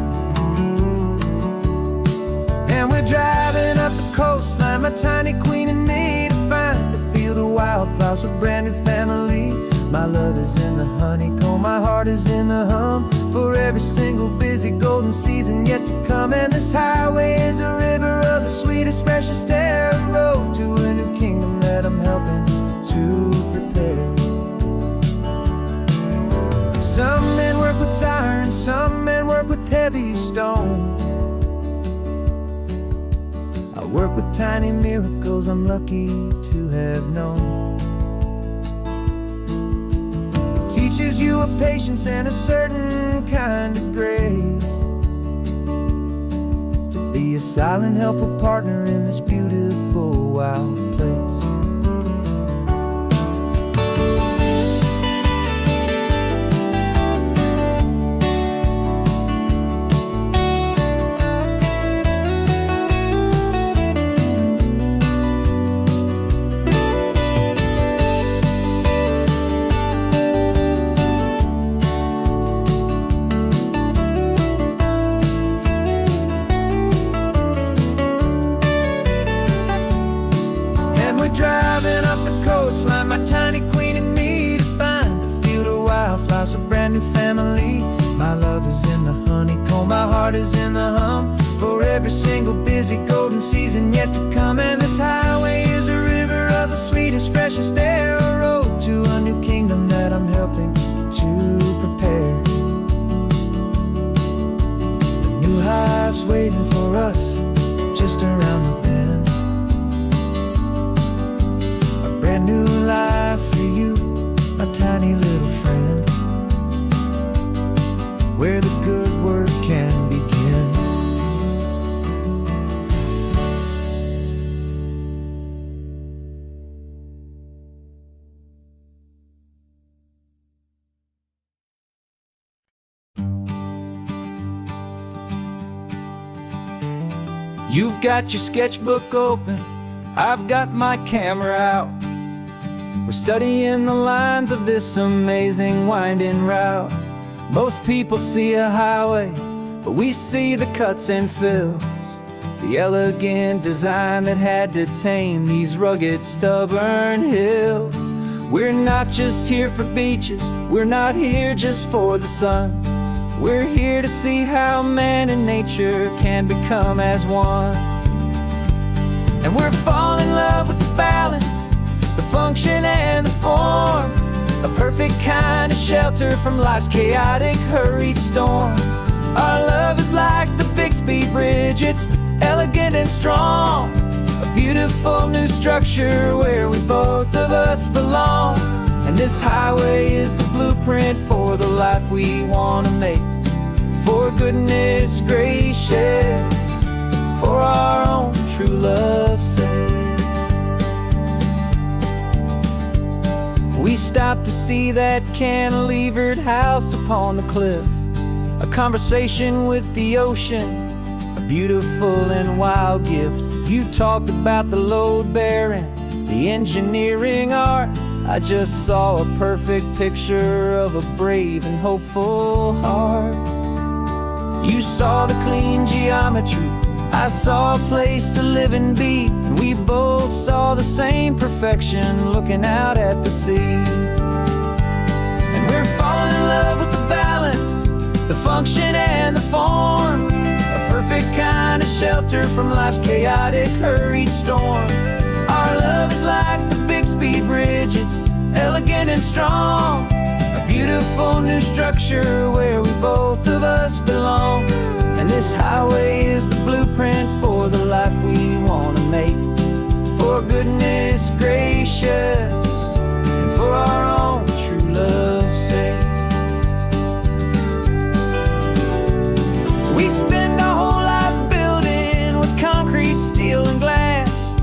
And we're driving up the coastline, my tiny queen and me, to find a field of wildflowers, a brand new family. My love is in the honeycomb, my heart is in the hum. For every single busy golden season yet to come. And this highway is a river of the sweetest, freshest air, a road to a new kingdom that I'm helping to prepare. Some men work with iron, some men work with heavy stone. I work with tiny miracles I'm lucky to have known. Teaches you a patience and a certain kind of grace, to be a silent, helpful partner in this beautiful, wild place. Driving up the coastline, my tiny queen and me, to find a field of wildflowers, a brand new family. My love is in the honeycomb, my heart is in the hum. For every single busy golden season yet to come. And this highway is a river of the sweetest, freshest air, a road to a new kingdom that I'm helping to prepare. The new hive's waiting for us just around the bend. Brand new life for you, my tiny little friend, where the good work can begin. You've got your sketchbook open, I've got my camera out. We're studying the lines of this amazing winding route. Most people see a highway, but we see the cuts and fills, the elegant design that had to tame these rugged, stubborn hills. We're not just here for beaches, we're not here just for the sun. We're here to see how man and nature can become as one. And we're falling in love with the balance, the function and the form, a perfect kind of shelter from life's chaotic, hurried storm. Our love is like the Bixby Bridge, it's elegant and strong, a beautiful new structure where we both of us belong. And this highway is the blueprint for the life we want to make. For goodness gracious, for our own true love's sake. We stopped to see that cantilevered house upon the cliff, a conversation with the ocean, a beautiful and wild gift. You talked about the load bearing, the engineering art. I just saw a perfect picture of a brave and hopeful heart. You saw the clean geometry, I saw a place to live and be. And we both saw the same perfection looking out at the sea. And we're falling in love with the balance, the function and the form, a perfect kind of shelter from life's chaotic, hurried storm. Our love is like the Bixby Bridge, it's elegant and strong, a beautiful new structure where we both of us belong. And this highway is the blueprint for the life we want to make. For goodness gracious, and for our own true love's sake. We spend our whole lives building with concrete, steel, and glass,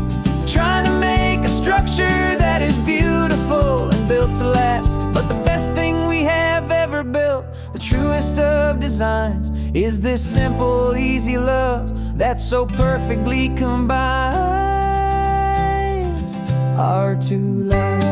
trying to make a structure that is beautiful and built to last. But the best thing we have ever built, the truest of designs, is this simple, easy love that so perfectly combines our two lives.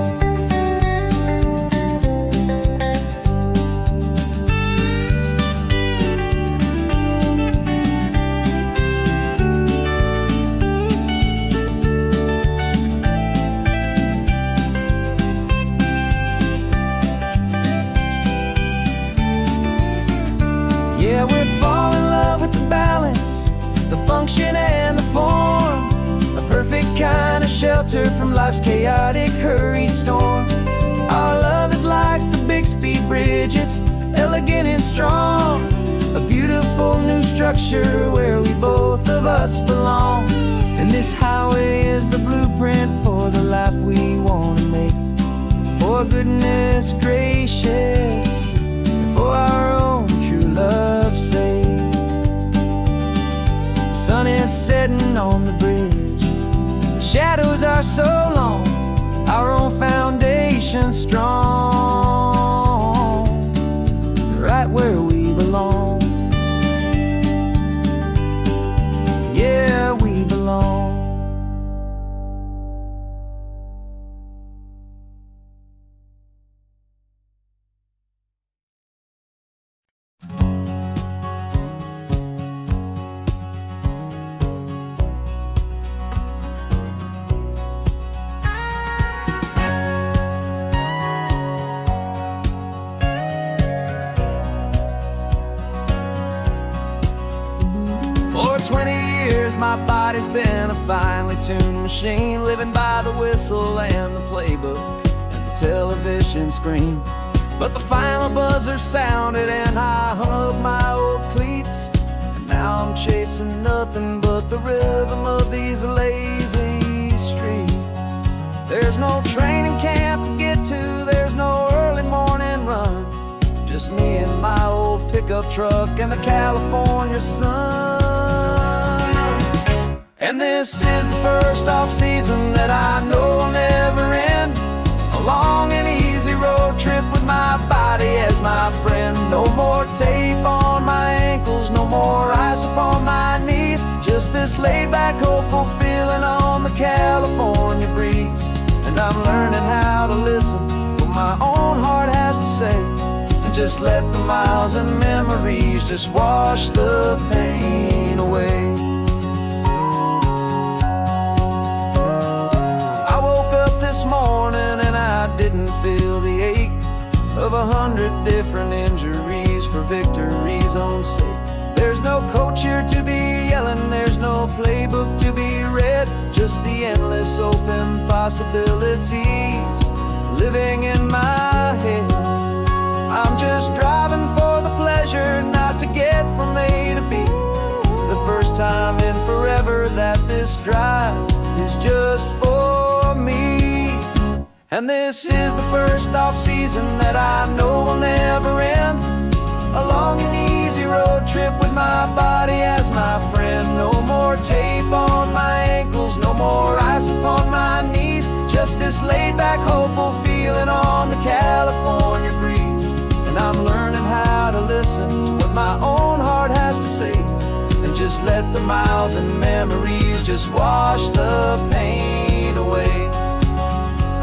shelter from life's chaotic, hurried storm. Our love is like the Bixby Bridge, it's elegant and strong. A beautiful new structure where we both of us belong. And this highway is the blueprint for the life we want to make. For goodness gracious, for our own true love's sake. The sun is setting on the bridge, the shadows are so long, our own foundation strong, right where we belong. Yeah, we belong. For 20 years my body's been a finely tuned machine, living by the whistle and the playbook and the television screen. But the final buzzer sounded and I hung up my old cleats, and now I'm chasing nothing but the rhythm of these lazy streets. There's no training camp to get to, there's no early morning run, just me and my old pickup truck and the California sun. And this is the first off-season that I know will never end. A long and easy road trip with my body as my friend. No more tape on my ankles, no more ice upon my knees, just this laid-back, hopeful feeling on the California breeze. And I'm learning how to listen what my own heart has to say, and just let the miles and memories just wash the pain away. This morning and I didn't feel the ache of 100 different injuries for victory's own sake. There's no coach here to be yelling, there's no playbook to be read, just the endless open possibilities living in my head. I'm just driving for the pleasure, not to get from A to B. The first time in forever that this drive is just for me. And this is the first off-season that I know will never end. A long and easy road trip with my body as my friend. No more tape on my ankles, no more ice upon my knees, just this laid-back, hopeful feeling on the California breeze. And I'm learning how to listen to what my own heart has to say, and just let the miles and memories just wash the pain away.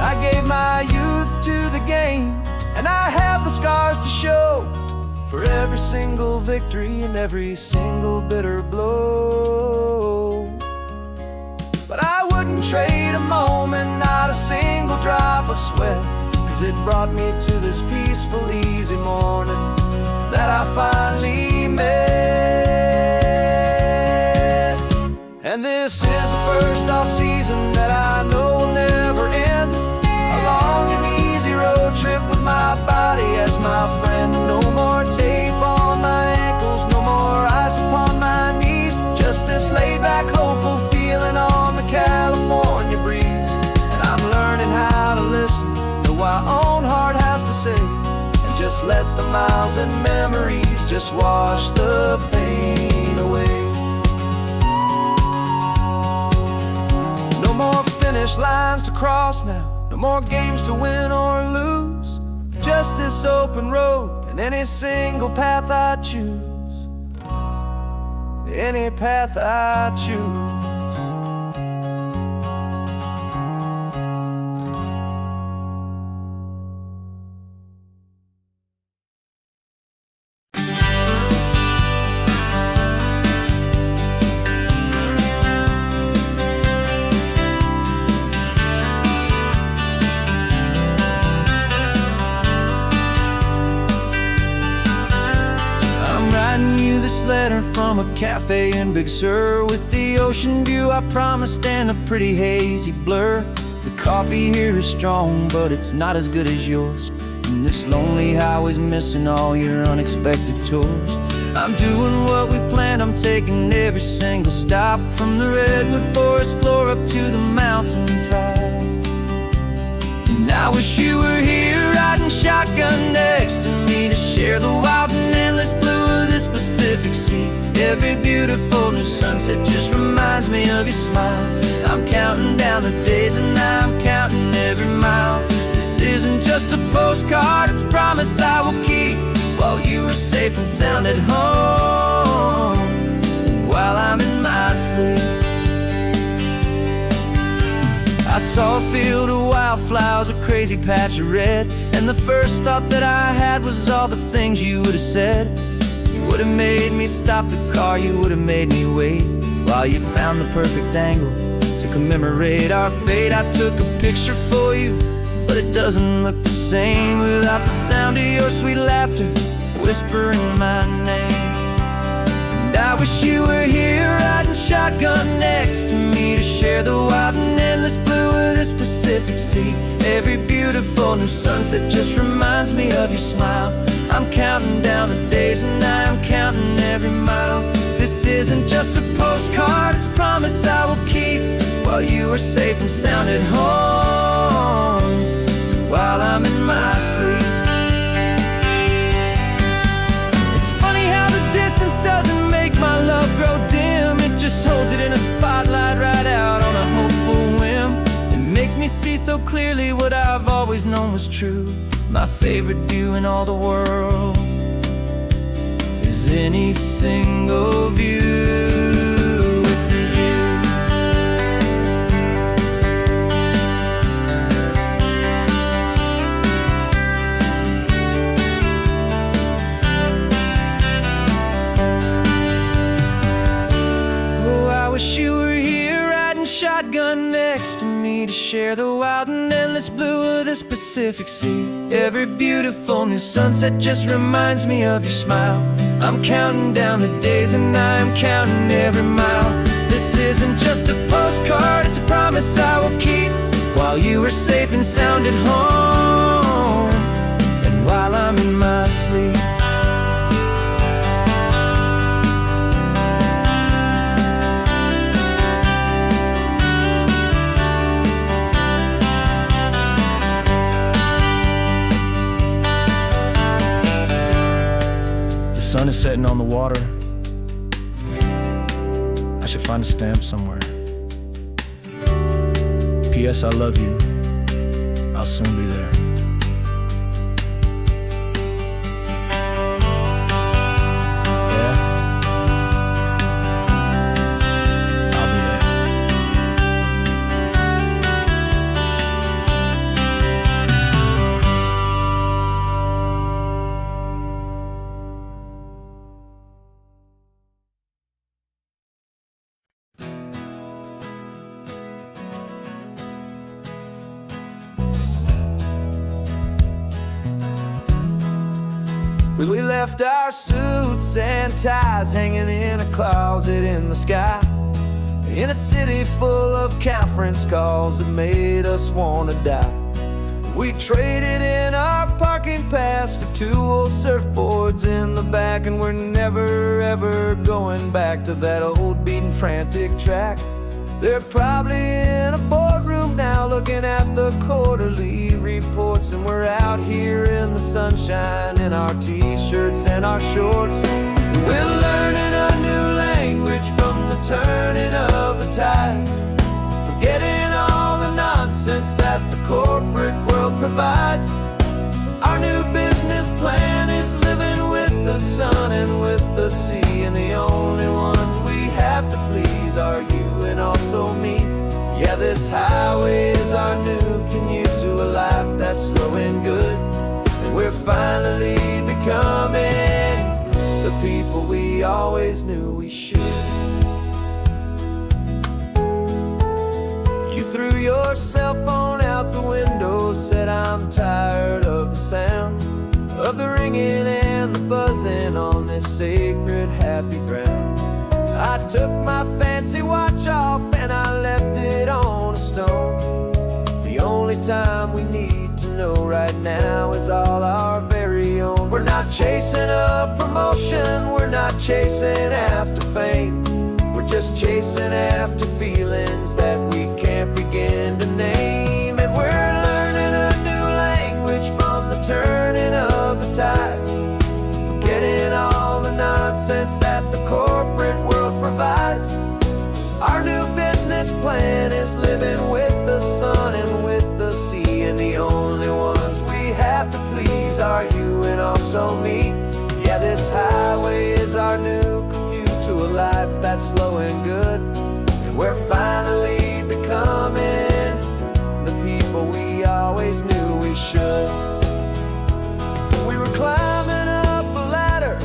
I gave my youth to the game, and I have the scars to show for every single victory and every single bitter blow. But I wouldn't trade a moment, not a single drop of sweat, 'cause it brought me to this peaceful, easy morning that I finally met. And this is the first off-season that I know will never end. A long and easy road trip with my body as my friend. No more tape on my ankles, no more ice upon my knees, just this laid-back, hopeful feeling on the California breeze. And I'm learning how to listen to what my own heart has to say, and just let the miles and memories just wash the pain away. No more finish lines to cross now, no more games to win or lose, just this open road and any single path I choose. Any path I choose. Letter from a cafe in Big Sur, with the ocean view I promised and a pretty hazy blur. coffee here is strong, but it's not as good as yours. And this lonely highway's missing all your unexpected tours. I'm doing what we planned, I'm taking every single stop, from the redwood forest floor up to the mountain top. And I wish you were here riding shotgun next to me, to share the wild and endless blue of this Pacific Sea. Every beautiful new sunset just reminds me of your smile. I'm counting down the days and I'm counting every mile. This isn't just a postcard, it's a promise I will keep, while you are safe and sound at home, while I'm in my sleep. I saw a field of wildflowers, a crazy patch of red, and the first thought that I had was all the things you would have said. You would have made me stop the car, you would have made me wait, while you found the perfect angle to commemorate our fate. I took a picture for you, but it doesn't look the same without the sound of your sweet laughter whispering my name. And I wish you were here riding shotgun next to me, to share the wild and endless blue of this Pacific Sea. Every beautiful new sunset just reminds me of your smile. I'm counting down the days and I'm counting every mile. This isn't just a postcard, it's a promise I will keep, while you are safe and sound at home, while I'm in my sleep. It's funny how the distance doesn't make my love grow dim. It just holds it in a spotlight right out on a hopeful whim. It makes me see so clearly what I've always known was true. My favorite view in all the world is any single view. Wish you were here riding shotgun next to me, to share the wild and endless blue of this Pacific Sea. Every beautiful new sunset just reminds me of your smile. I'm counting down the days and I'm counting every mile. This isn't just a postcard, it's a promise I will keep, while you are safe and sound at home, and while I'm in my sleep. The sun is setting on the water. I should find a stamp somewhere. P.S. I love you. I'll soon be there. Yeah? I'll be there. We left our suits and ties hanging in a closet in the sky, in a city full of conference calls that made us wanna die. We traded in our parking pass for 2 old surfboards in the back, and we're never ever going back to that old beaten frantic track. They're probably in a boardroom now looking at the quarterly reports, and we're out here in the sunshine in our t-shirts and our shorts. We're learning a new language from the turning of the tides, forgetting all the nonsense that the corporate world provides. Our new business plan is living with the sun and with the sea, and the only ones we have to please are you and also me. Yeah, this highway is our new commute to a life that's slow and good, and we're finally becoming the people we always knew we should. You threw your cell phone out the window, said I'm tired of the sound of the ringing and the buzzing on this sacred happy ground. I took my fancy watch off and I left it on a stone. The time we need to know right now is all our very own. We're not chasing a promotion, we're not chasing after fame. We're just chasing after feelings that we can't begin to name. And we're learning a new language from the turning of the tides, forgetting all the nonsense that the corporate world provides. Our new business plan is living with the sun and with the sea, and the only ones we have to please are you and also me. Yeah, this highway is our new commute to a life that's slow and good, and we're finally becoming the people we always knew we should. We were climbing up a ladder,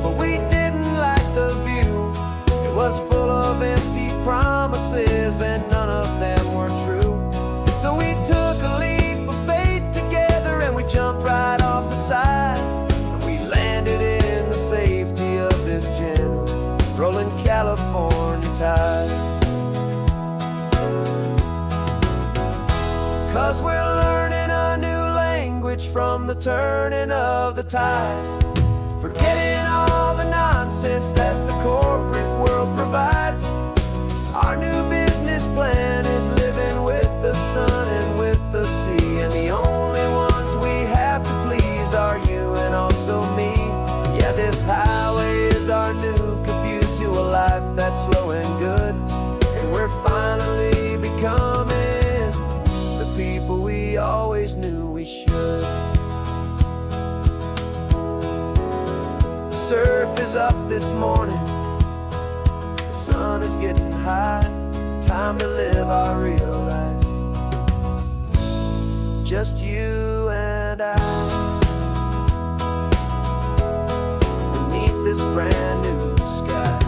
but we didn't like the view. It was full of empty promises and none of them were true. So we took a leap of faith together and we jumped right off the side, and we landed in the safety of this gentle rolling California tide. 'Cause we're learning a new language from the turning of the tides, forgetting all the nonsense that the corporate world provides. Our new business plan is living with the sun and with the sea, and the only ones we have to please are you and also me. Yeah, this highway is our new commute to a life that's slow and good, and we're finally becoming the people we always knew we should. The surf is up this morning, the sun is getting high, time to live our real life, just you and I, beneath this brand new sky.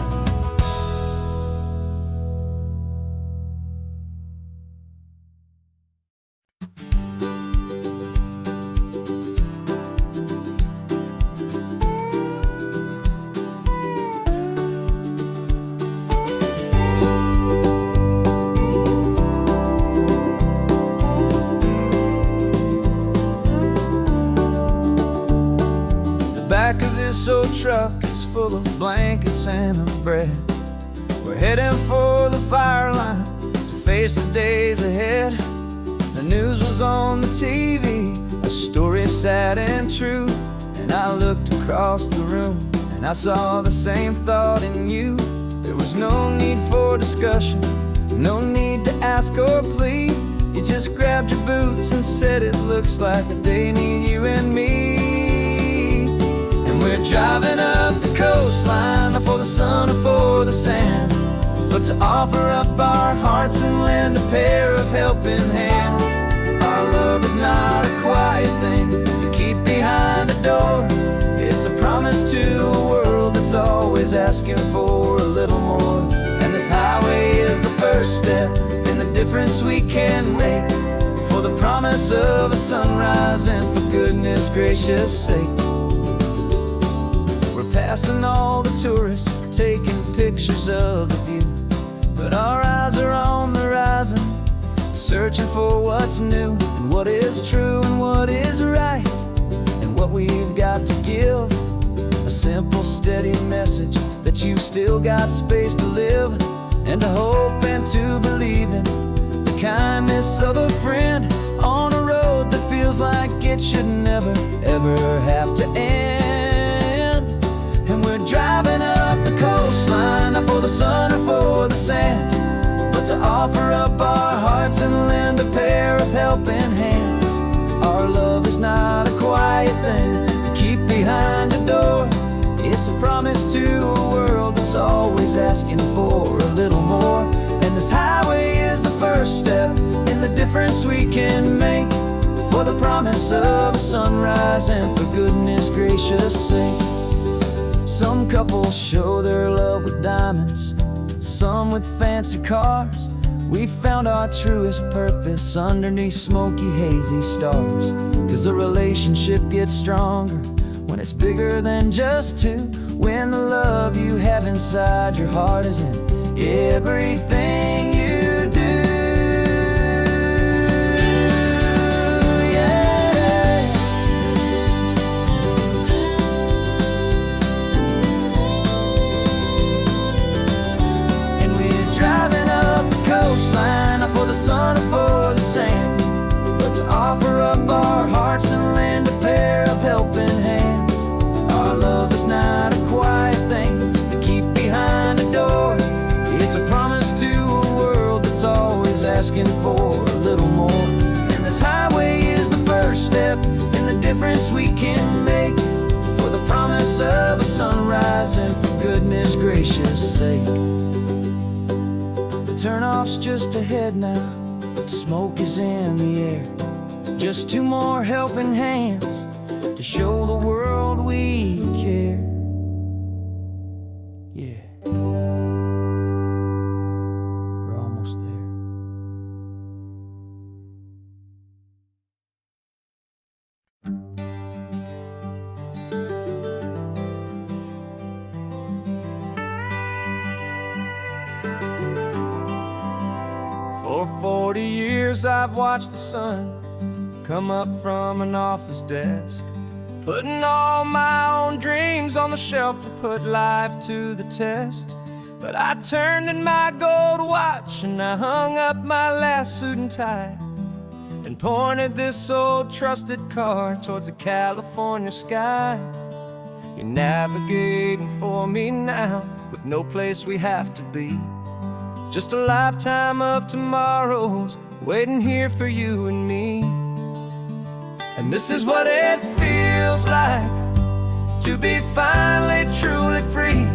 Back of this old truck is full of blankets and of bread. We're heading for the fire line to face the days ahead. The news was on the TV, a story sad and true, and I looked across the room and I saw the same thought in you. There was no need for discussion, no need to ask or plead. You just grabbed your boots and said it looks like they need you and me. We're driving up the coastline, not for the sun or for the sand, but to offer up our hearts and lend a pair of helping hands. Our love is not a quiet thing you keep behind a door. It's a promise to a world that's always asking for a little more. And this highway is the first step in the difference we can make, for the promise of a sunrise and for goodness gracious sake. Passing all the tourists, taking pictures of the view, but our eyes are on the horizon, searching for what's new and what is true and what is right, and what we've got to give. A simple, steady message that you've still got space to live, and to hope and to believe in the kindness of a friend on a road that feels like it should never, ever have to end. Driving up the coastline, not for the sun or for the sand, but to offer up our hearts and lend a pair of helping hands. Our love is not a quiet thing to keep behind a door. It's a promise to a world that's always asking for a little more. And this highway is the first step in the difference we can make, for the promise of a sunrise and for goodness gracious sake. Some couples show their love with diamonds, some with fancy cars. We found our truest purpose underneath smoky, hazy stars. 'Cause a relationship gets stronger when it's bigger than just two, when the love you have inside your heart is in everything you do. for the sun or for the sand, but to offer up our hearts and lend a pair of helping hands. Our love is not a quiet thing to keep behind a door. It's a promise to a world that's always asking for a little more. And this highway is the first step in the difference we can make, for the promise of a sunrise and for goodness gracious sake. The turnoff's just ahead now, smoke is in the air. Just two more helping hands to show the world we care. Yeah, we're almost there. For 40 years I've watched the sun come up from an office desk, putting all my own dreams on the shelf to put life to the test. But I turned in my gold watch and I hung up my last suit and tie, and pointed this old trusted car towards the California sky. You're navigating for me now, with no place we have to be. Just a lifetime of tomorrows waiting here for you and me. And this is what it feels like to be finally truly free,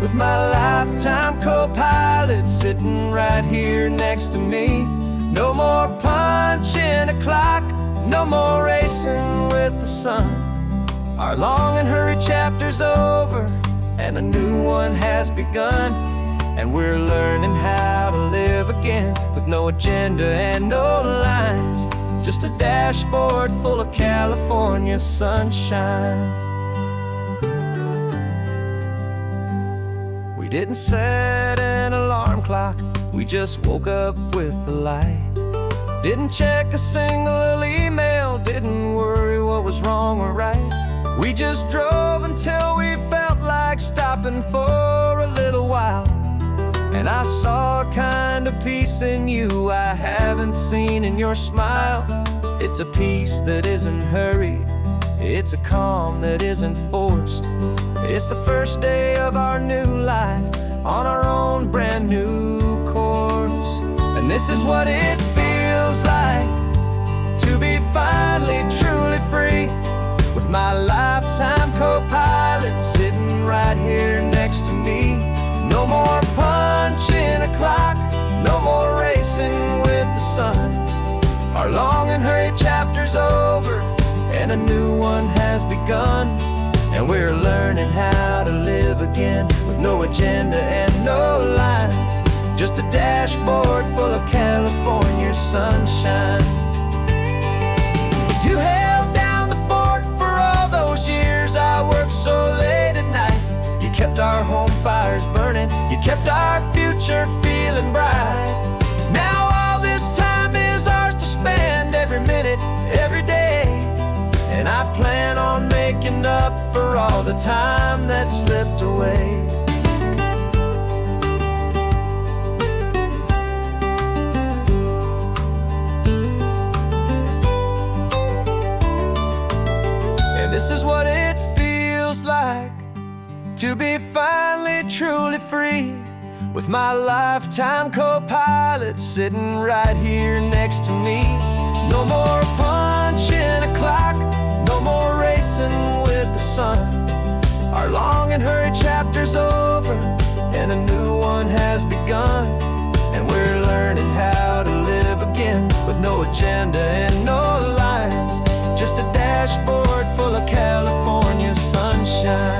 with my lifetime co-pilot sitting right here next to me. No more punching a clock, no more racing with the sun. Our long and hurried chapter's over and a new one has begun. And we're learning how to live again, with no agenda and no lines, just a dashboard full of California sunshine. We didn't set an alarm clock, we just woke up with the light. Didn't check a single email, didn't worry what was wrong or right. We just drove until we felt like stopping for a little while. And I saw a kind of peace in you I haven't seen in your smile. It's a peace that isn't hurried, it's a calm that isn't forced. It's the first day of our new life on our own brand new course. And this is what it feels like to be finally truly free, with my lifetime co-pilot sitting right here next to me. No more punching a clock, no more racing with the sun. Our long and hurried chapter's over and a new one has begun. And we're learning how to live again, with no agenda and no lines, just a dashboard full of California sunshine. You held down the fort for all those years I worked so late at night. You kept our home fires burning, you kept our future feeling bright. Now all this time is ours to spend, every minute, every day. And I plan on making up for all the time that slipped away. And this is what it feels like to be finally truly free, with my lifetime co-pilot sitting right here next to me. No more punching a clock, no more racing with the sun. Our long and hurried chapter's over and a new one has begun. And we're learning how to live again, with no agenda and no lines, just a dashboard full of California sunshine.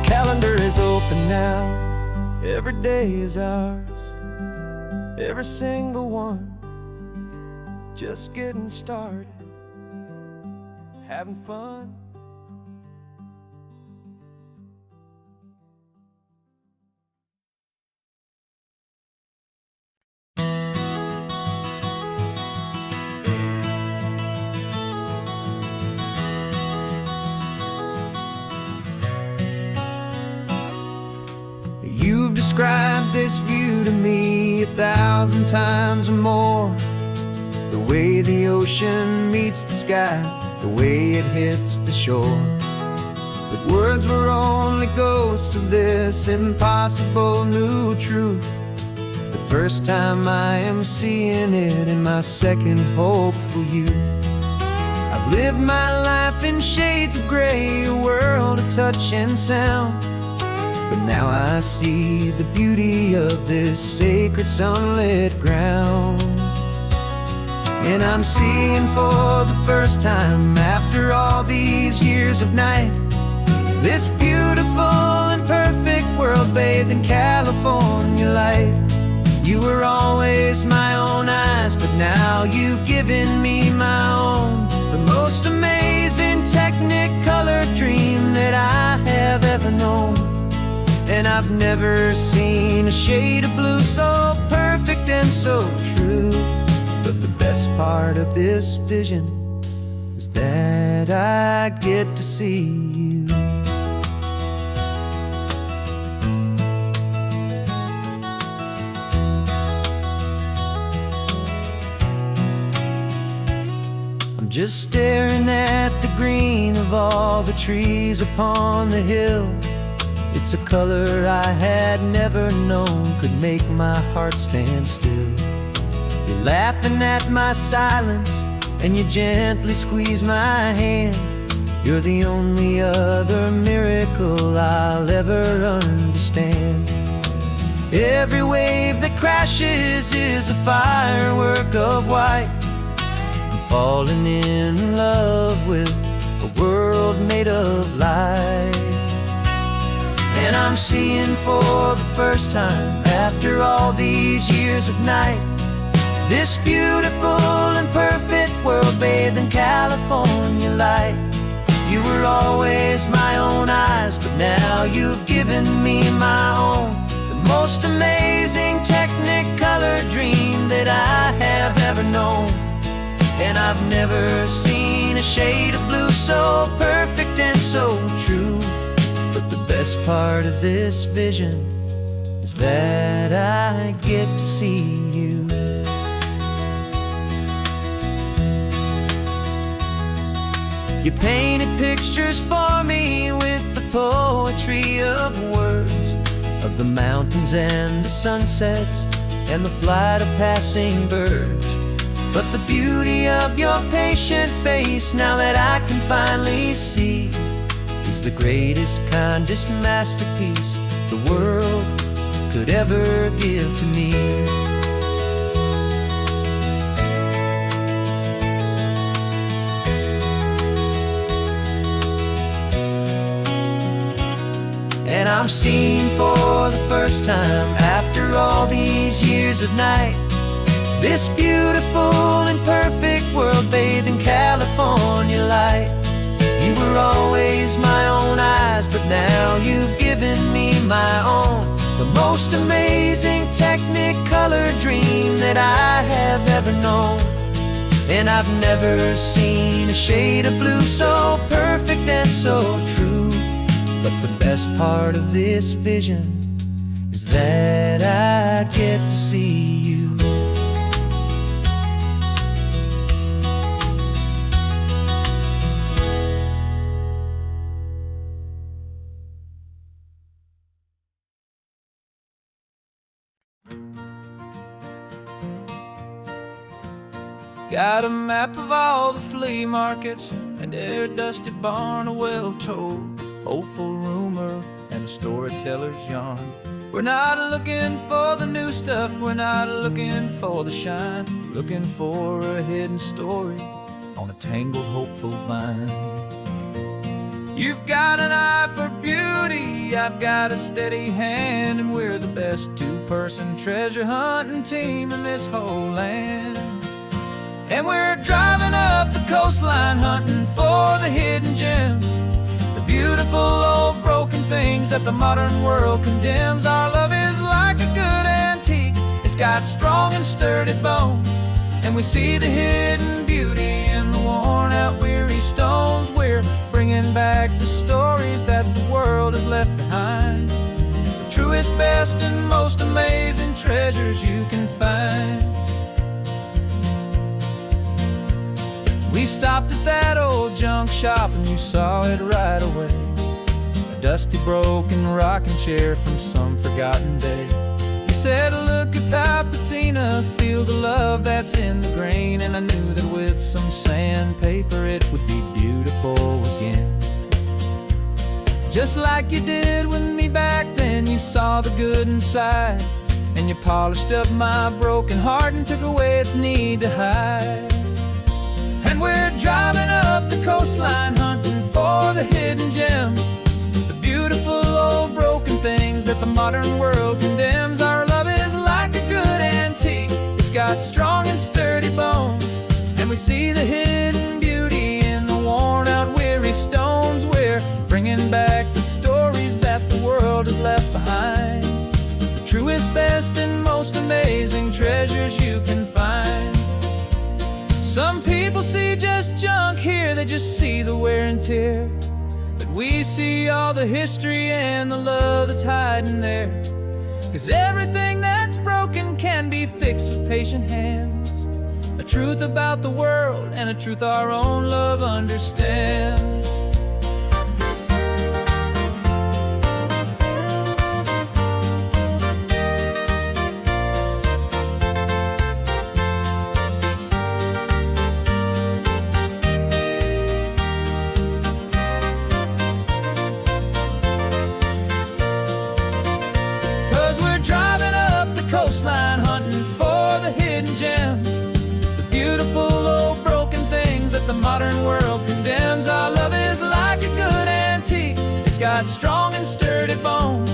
Calendar is open now, every day is ours, every single one, just getting started, having fun. 1,000 times or more. The way the ocean meets the sky, the way it hits the shore. But words were only ghosts of this impossible new truth. The first time I am seeing it in my second hopeful youth. I've lived my life in shades of gray, a world of touch and sound. But now I see the beauty of this sacred sunlit ground. And I'm seeing for the first time, after all these years of night, this beautiful and perfect world bathed in California light. You were always my own eyes, but now you've given me my own. The most amazing technicolor dream that I have ever known. And I've never seen a shade of blue so perfect and so true. But the best part of this vision is that I get to see you. Just staring at the green of all the trees upon the hill. It's a color I had never known could make my heart stand still. You're laughing at my silence, and you gently squeeze my hand. You're the only other miracle I'll ever understand. Every wave that crashes is a firework of white. Falling in love with a world made of light. And I'm seeing for the first time, after all these years of night, this beautiful and perfect world bathed in California light. You were always my own eyes, but now you've given me my own. The most amazing technicolor dream that I have ever known. And I've never seen a shade of blue so perfect and so true. But the best part of this vision is that I get to see you. You painted pictures for me with the poetry of words, of the mountains and the sunsets and the flight of passing birds. But the beauty of your patient face, now that I can finally see, is the greatest, kindest masterpiece the world could ever give to me. And I'm seeing for the first time, after all these years of night, this beautiful and perfect world bathed in California light. You were always my own eyes, but now you've given me my own. The most amazing technicolor dream that I have ever known. And I've never seen a shade of blue so perfect and so true. But the best part of this vision is that I get to see you. Got a map of all the flea markets and their dusty barn, a well-told, hopeful rumor and a storyteller's yarn. We're not looking for the new stuff, we're not looking for the shine, looking for a hidden story on a tangled, hopeful vine. You've got an eye for beauty, I've got a steady hand, and we're the best two-person treasure hunting team in this whole land. And we're driving up the coastline hunting for the hidden gems, the beautiful old broken things that the modern world condemns. Our love is like a good antique, it's got strong and sturdy bones, and we see the hidden beauty in the worn out weary stones. We're bringing back the stories that the world has left behind, the true truest, best, and most amazing treasures you can find. We stopped at that old junk shop and you saw it right away. A dusty, broken rocking chair from some forgotten day. You said, look at that patina, feel the love that's in the grain. And I knew that with some sandpaper it would be beautiful again. Just like you did with me back then, you saw the good inside, and you polished up my broken heart and took away its need to hide. And we're driving up the coastline, hunting for the hidden gems, the beautiful old broken things that the modern world condemns. Our love is like a good antique, it's got strong and sturdy bones, and we see the hidden beauty in the worn out, weary stones. We're bringing back the stories that the world has left behind, the truest, best, and most amazing treasures you can find. Some people see just junk here, they just see the wear and tear, but we see all the history and the love that's hiding there. 'Cause everything that's broken can be fixed with patient hands, a truth about the world and a truth our own love understands. 'Cause we're driving up the coastline, hunting for the hidden gems, the beautiful old broken things that the modern world condemns. Our love is like a good antique, it's got strong and sturdy bones,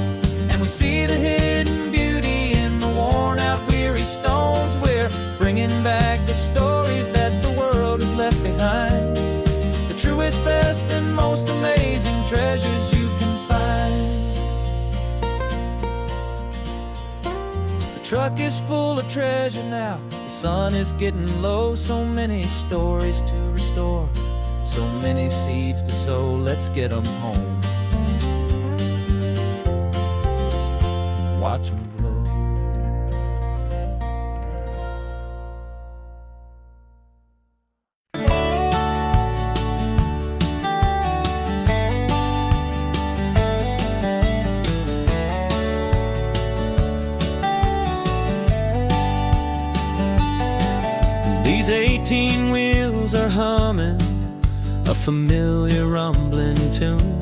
and we see the hidden beauty in the worn out, weary stones. We're bringing back the stories that the world has left behind, the truest, best, and most amazing treasures you can find. The truck is full of treasure now, the sun is getting low. So many stories to restore, so many seeds to sow. Let's get them home, watch them grow. These 18 wheels are humming a familiar rumbling tune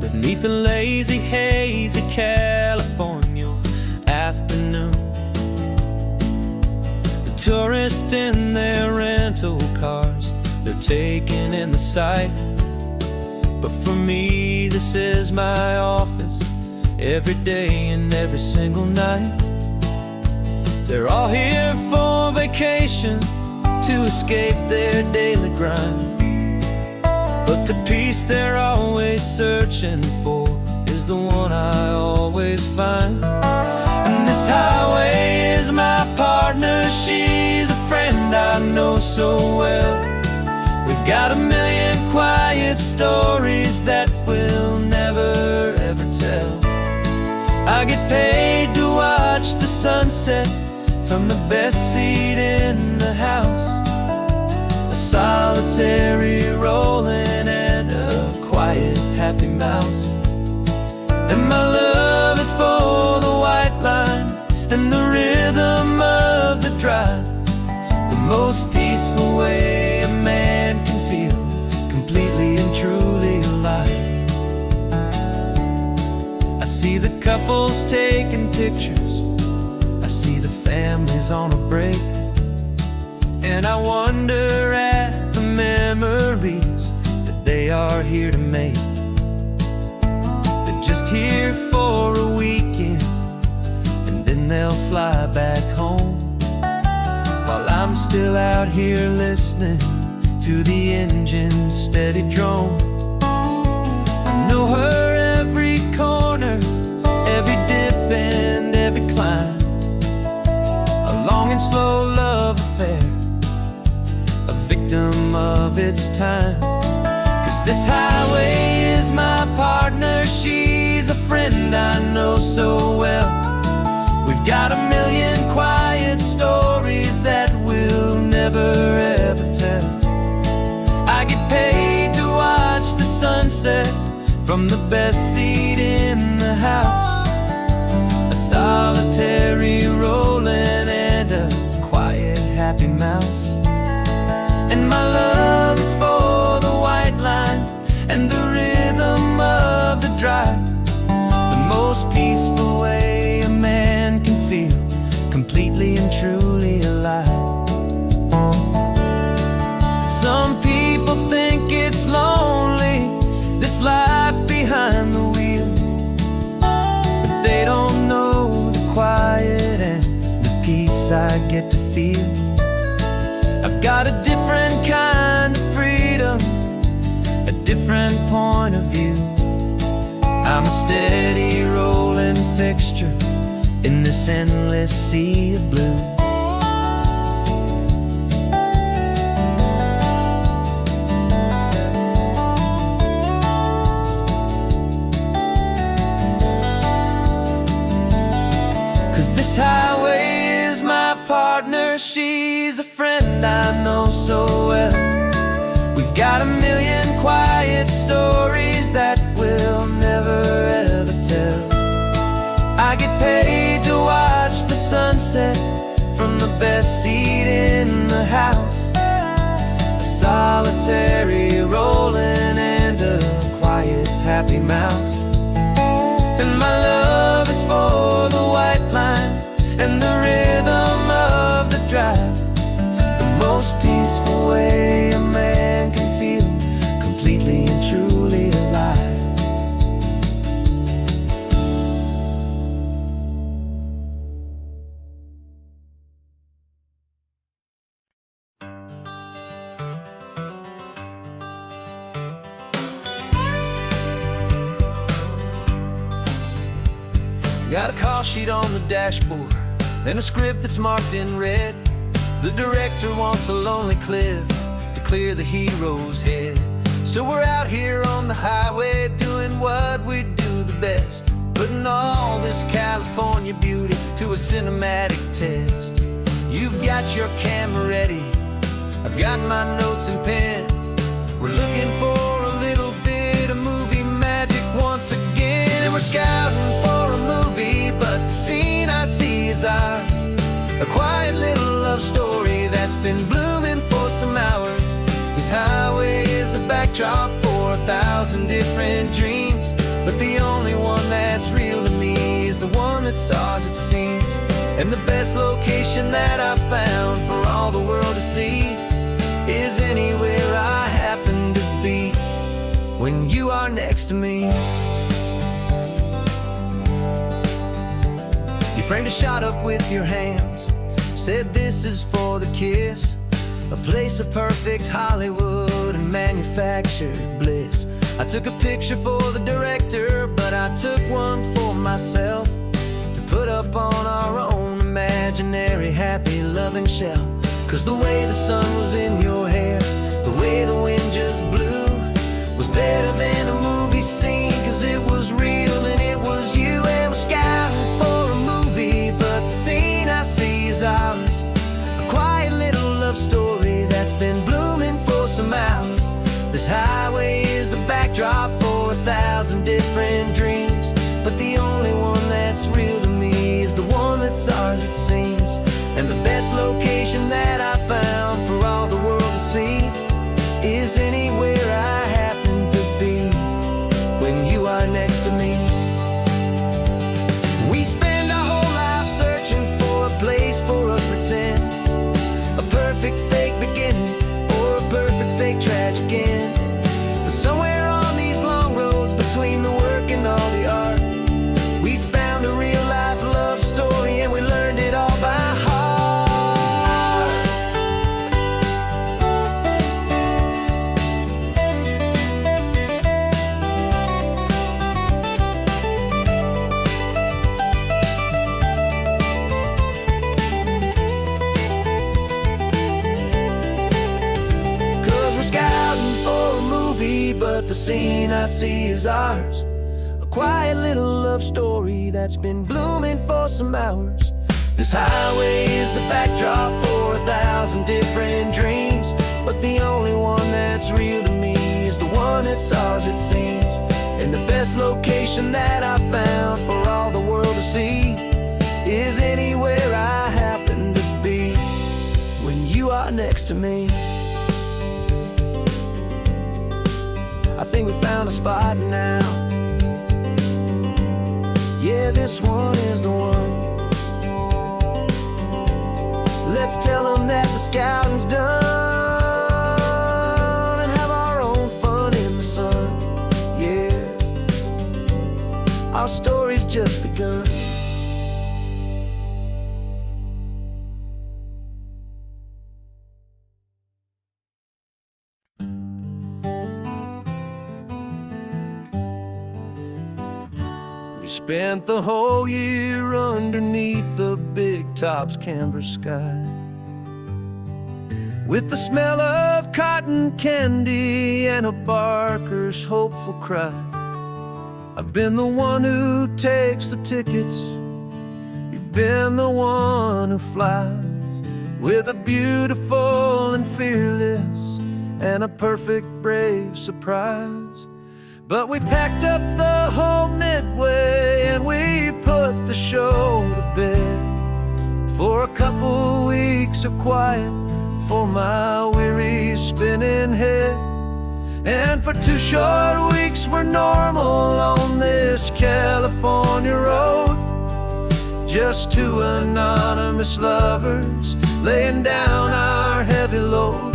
beneath the lazy, hazy California afternoon. The tourists in their rental cars, they're taking in the sight, but for me this is my office, every day and every single night. They're all here for vacation, to escape their daily grind, but the peace they're always searching for is the one I always find. And this highway is my partner, she's a friend I know so well. We've got a million quiet stories that we'll never ever tell. I get paid to watch the sunset from the best seat in the house, a solitary rolling and a quiet happy mouse. And my love is for the white line and the rhythm of the drive, the most peaceful way a man can feel completely and truly alive. I see the couples taking pictures, I see the families on a break, and I wonder at the memories that they are here to make. They're just here for a weekend, and then they'll fly back home, while I'm still out here listening to the engine's steady drone. I know her every corner, every dip and every climb, a long and slow love affair, a victim of its time. 'Cause this highway is my partner, she's a friend I know so well. We've got a million quiet stories that we'll never ever tell. I get paid to watch the sunset from the best seat in the house. A solitary rolling and a quiet happy mouse. And my love is for the white line and the rhythm of the drive. The most peaceful way a man can feel completely and truly alive. Some people think it's lonely, this life behind the wheel, but they don't know the quiet and the peace I get to feel. I've got a different kind of freedom, a different point of view. I'm a steady rolling fixture in this endless sea of blue. Cause this highway is my partner, she's a friend I know so well. We've got a million quiet stories that we'll never ever tell. I get paid to watch the sunset from the best seat in the house. A solitary rolling and a quiet happy mouse. And my love is for the white line and the rhythm of the drive. The most peaceful way a man can feel completely and truly alive. Got a call sheet on the dashboard and a script that's marked in red. The director wants a lonely cliff to clear the hero's head. So we're out here on the highway doing what we do the best, putting all this California beauty to a cinematic test. You've got your camera ready, I've got my notes and pen. We're looking for a little bit of movie magic once again. And we're scouting for a movie, but the scene I see is ours. A quiet little love story that's been blooming for some hours. This highway is the backdrop for 1,000 different dreams, but the only one that's real to me is the one that's ours, it seems. And the best location that I've found for all the world to see is anywhere I happen to be when you are next to me. You framed a shot up with your hands, said this is for the kiss, a place of perfect Hollywood and manufactured bliss. I took a picture for the director, but I took one for myself to put up on our own imaginary happy loving shelf. Cause the way the sun was in your hair, the way the wind just blew, was better than a movie scene. Cause it was real and it was you. And we're scouting for a movie, but the scene I see is ours. A quiet little love story that's been blooming for some hours. This highway is the backdrop for 1,000 different dreams, but the only one that's real to me is the one that's ours, it seems. And the best location that I found for all the world to see is anywhere I happen to be when you are next to me. We spend our whole life searching for a place for a pretend, a perfect fake beginning or a perfect fake tragic end. But somewhere on these long roads between the work and all the art, we found a real life love story and we learned it all by heart. But the scene I see is ours. A quiet little love story that's been blooming for some hours. This highway is the backdrop for 1,000 different dreams, but the only one that's real to me is the one that's ours, it seems. And the best location that I found for all the world to see is anywhere I happen to be when you are next to me. I think we found a spot now. Yeah, this one is the one. Let's tell them that the scouting's done and have our own fun in the sun. Yeah, our story's just begun. We spent the whole year underneath the big top's canvas sky, with the smell of cotton candy and a barker's hopeful cry. I've been the one who takes the tickets, you've been the one who flies, with a beautiful and fearless and a perfect brave surprise. But we packed up the whole Midway and we put the show to bed for a couple weeks of quiet for my weary spinning head. And for 2 short weeks we're normal on this California road, just 2 anonymous lovers laying down our heavy load.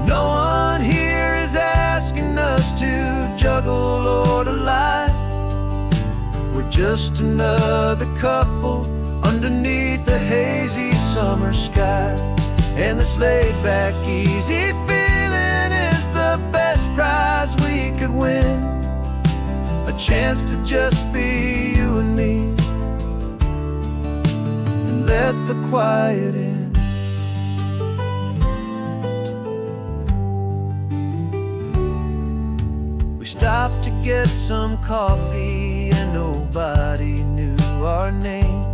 No one here is asking us to juggle or to lie. We're just another couple underneath a hazy summer sky. And this laid-back, easy feeling is the best prize we could win, a chance to just be you and me, and let the quiet in. We stopped to get some coffee and nobody knew our names.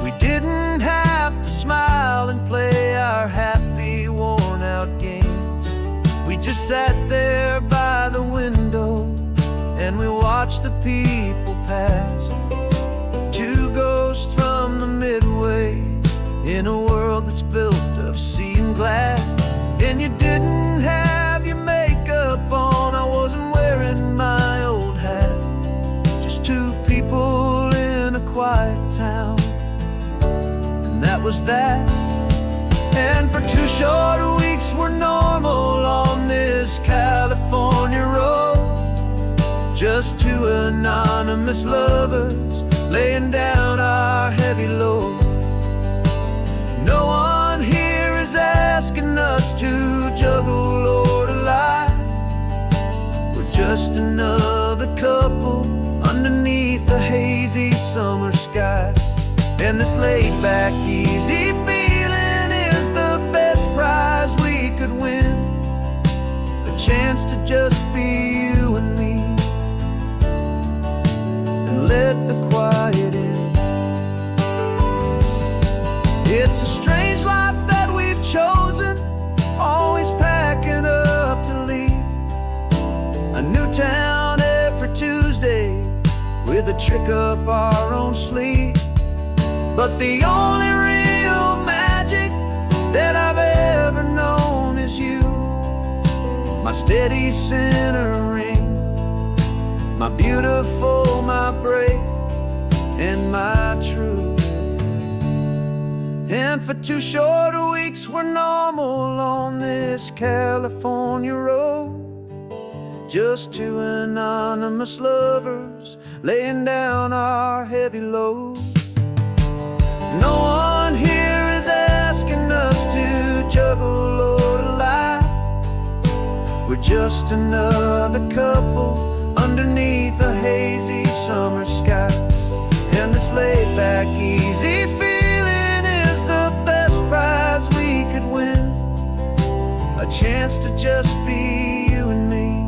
We didn't have to smile and play our happy, worn-out games. We just sat there by the window and we watched the people pass. 2 ghosts from the Midway in a world that's built of sea and glass. And you didn't have your makeup on, I wasn't wearing my old hat. Just 2 people in a quiet town, and that was that. And for 2 short weeks we're normal on this California road, just 2 anonymous lovers laying down our heavy load. No one here is asking us to juggle or to lie. We're just another couple underneath the hazy summer sky. And this laid-back, easy feeling is the best prize we could win, a chance to just be you and me, and let the quiet in. It's a strange life that we've chosen, always packing up to leave a new town every Tuesday with a trick up our own sleeve. But the only real magic that I've ever known is you, my steady centering, my beautiful, my brave, and my true. And for 2 short weeks we're normal on this California road, just 2 anonymous lovers laying down our heavy load. No one here is asking us to juggle or to lie. We're just another couple underneath a hazy summer sky. And this laid-back, easy feeling is the best prize we could win, a chance to just be you and me,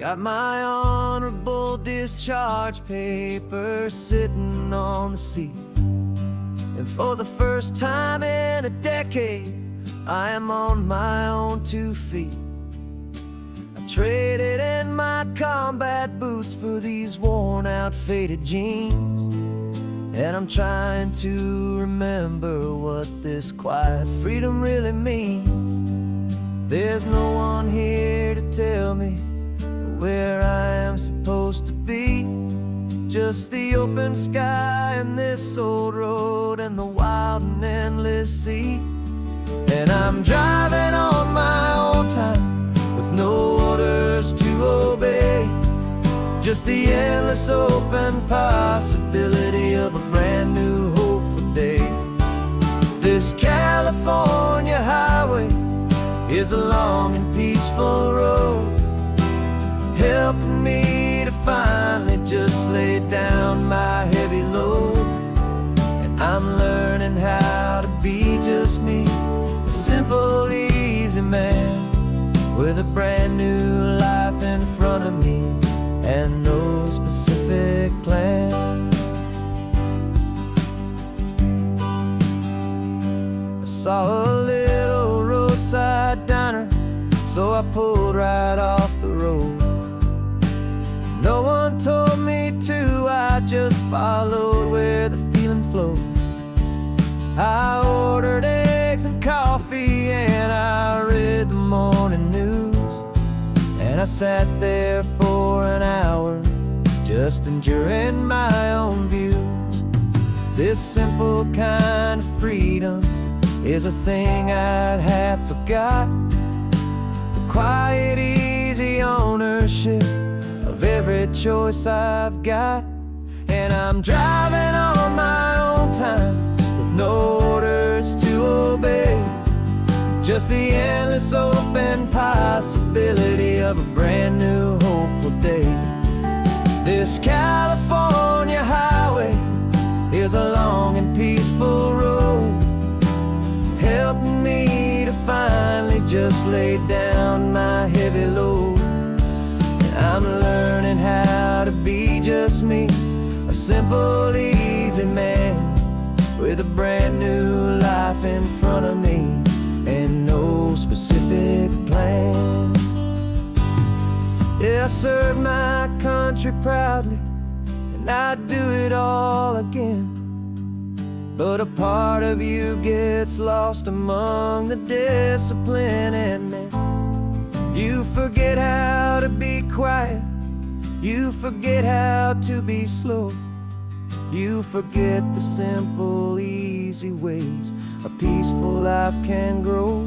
Got my honorable discharge paper sitting on the seat, and for the first time in a decade, I am on my own 2 feet. I traded in my combat boots for these worn out faded jeans, and I'm trying to remember what this quiet freedom really means. There's no one here to tell me where I am supposed to be, just the open sky and this old road and the wild and endless sea. And I'm driving on my own time with no orders to obey, just the endless open possibility of a brand new hopeful day. This California highway is a long and peaceful road, helping me to finally just lay down my heavy load. And I'm learning how to be just me, a simple, easy man with a brand new life in front of me and no specific plan. I saw a little roadside diner, so I pulled right off the road. No one told me to, I just followed where the feeling flowed. I ordered eggs and coffee and I read the morning news, and I sat there for an hour just enjoying my own views. This simple kind of freedom is a thing I'd have forgot, the quiet, easy ownership of every choice I've got. And I'm driving on my own time with no orders to obey, just the endless open possibility of a brand new hopeful day. This California highway is a long and peaceful road, helping me to finally just lay down my heavy load. I'm learning how to be just me, a simple, easy man with a brand new life in front of me and no specific plan. Yeah, I serve my country proudly and I'd do it all again, but a part of you gets lost among the discipline, and then you forget how to be quiet, you forget how to be slow, you forget the simple, easy ways a peaceful life can grow.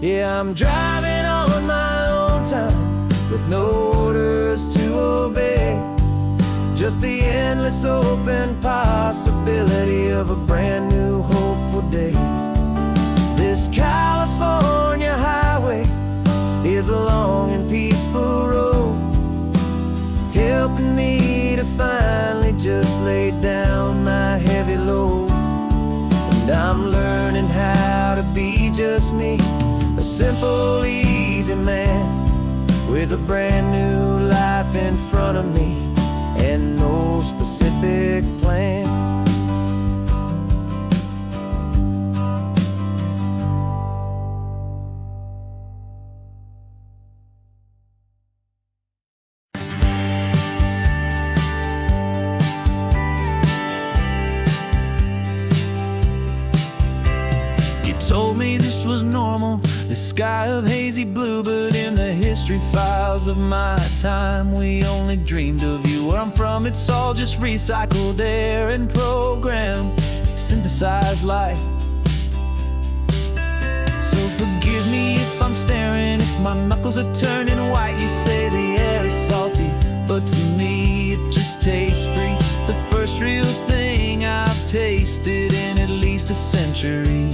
Yeah, I'm driving on my own time with no orders to obey, just the endless open possibility of a brand new hopeful day. This California highway is a long and peaceful road, helping me to finally just lay down my heavy load. And I'm learning how to be just me, a simple, easy man with a brand new life in front of me and no specific plan. Told me this was normal, the sky of hazy blue, but in the history files of my time, we only dreamed of you. Where I'm from, it's all just recycled air and programmed, synthesized light. So forgive me if I'm staring, if my knuckles are turning white. You say the air is salty, but to me it just tastes free. The first real thing I've tasted in at least a century.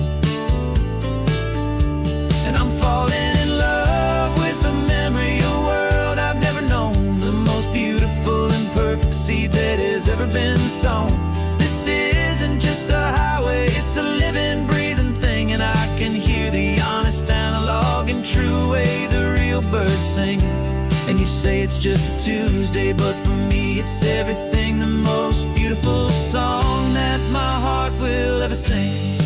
And I'm falling in love with the memory of a world I've never known, the most beautiful and perfect seed that has ever been sown. This isn't just a highway, it's a living, breathing thing, and I can hear the honest analog and true way the real birds say it's just a Tuesday, but for me it's everything, the most beautiful song that my heart will ever sing.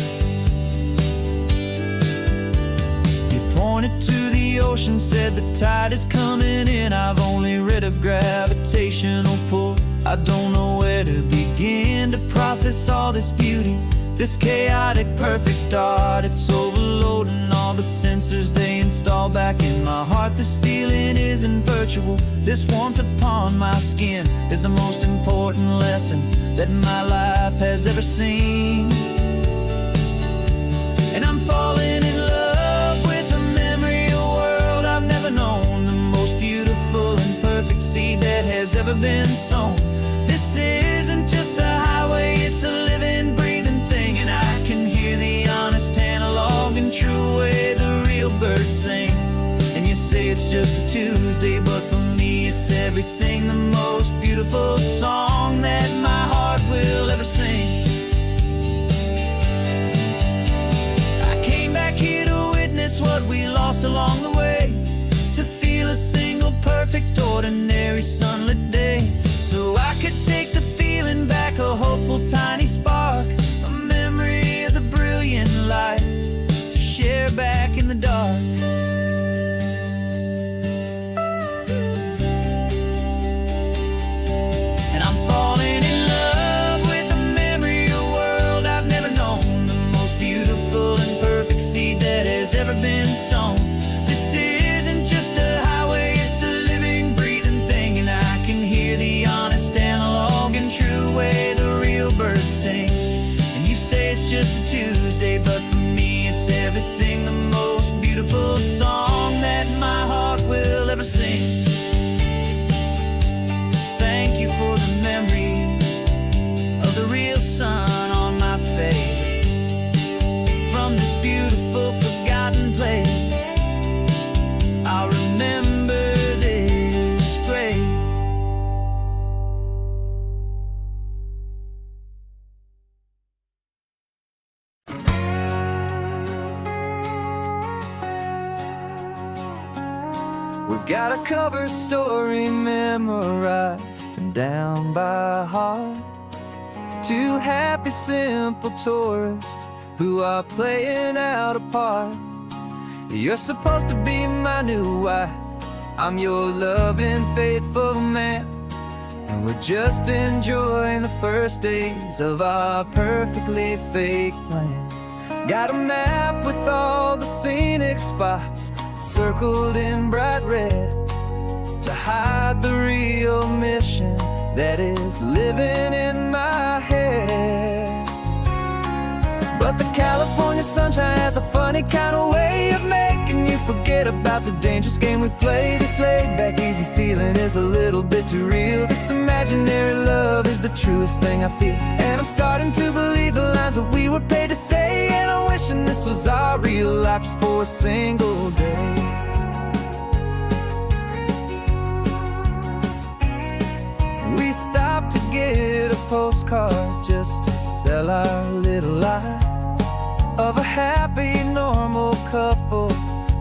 You pointed to the ocean, said the tide is coming in. I've only read of gravitational pull. I don't know where to begin to process all this beauty, this chaotic perfect art. It's overloading all the sensors they install back in my heart. This feeling isn't virtual, this warmth upon my skin is the most important lesson that my life has ever seen. And I'm falling in love with the memory of a world I've never known, the most beautiful and perfect seed that has ever been sown. This isn't just a highway, it's a living, breathing thing, and I can hear the honest analog and true way the real birds sing. And you say it's just a Tuesday, but for me it's everything, the most beautiful song that my heart will ever sing. I came back here to witness what we lost along the way, to feel a single perfect ordinary sunlit day, so I could take the feeling back, a hopeful tiny spark, a memory of the brilliant light to share back in the dark. And I'm falling in love with the memory of a world I've never known, the most beautiful and perfect seed that has ever been sown. This isn't just a highway, it's a living, breathing thing, and I can hear the honest analog and true way the real birds sing. And you say it's just a Tuesday, but for me it's everything, the most beautiful song that my heart will ever sing. Thank you for the memory of the real sun on my face, from this beautiful forgotten place I'll remember this grace. We've got a cover story memorized and down by heart, two happy simple tourists who are playing out a part. You're supposed to be my new wife, I'm your loving, faithful man, and we're just enjoying the first days of our perfectly fake plan. Got a map with all the scenic spots circled in bright red to hide the real mission that is living in my head. But the California sunshine has a funny kind of way of making you forget about the dangerous game we play. This laid-back, easy feeling is a little bit too real. This imaginary love is the truest thing I feel, and I'm starting to believe the lines that we were paid to say. And I'm wishing this was our real life just for a single day. We stopped to get a postcard just to sell our little lie of a happy, normal couple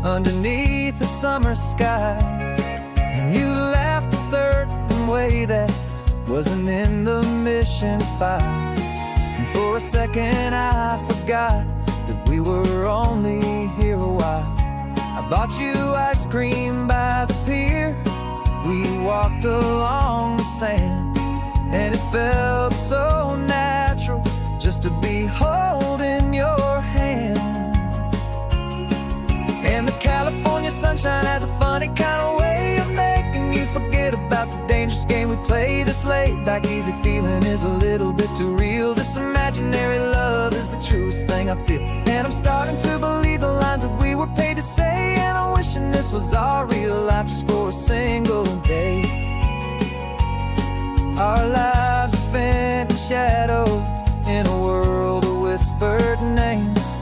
underneath the summer sky. And you laughed a certain way that wasn't in the mission file, and for a second I forgot that we were only here a while. I bought you ice cream by the pier, we walked along the sand, and it felt so natural just to be holding your hand. And the California sunshine has a funny kind of way of making you forget about the dangerous game we play. This laid-back, easy feeling is a little bit too real. This imaginary love is the truest thing I feel, and I'm starting to believe the lines that we were paid to say. And I'm wishing this was our real life just for a single day. Our lives are spent in shadows, in a world of whispered names,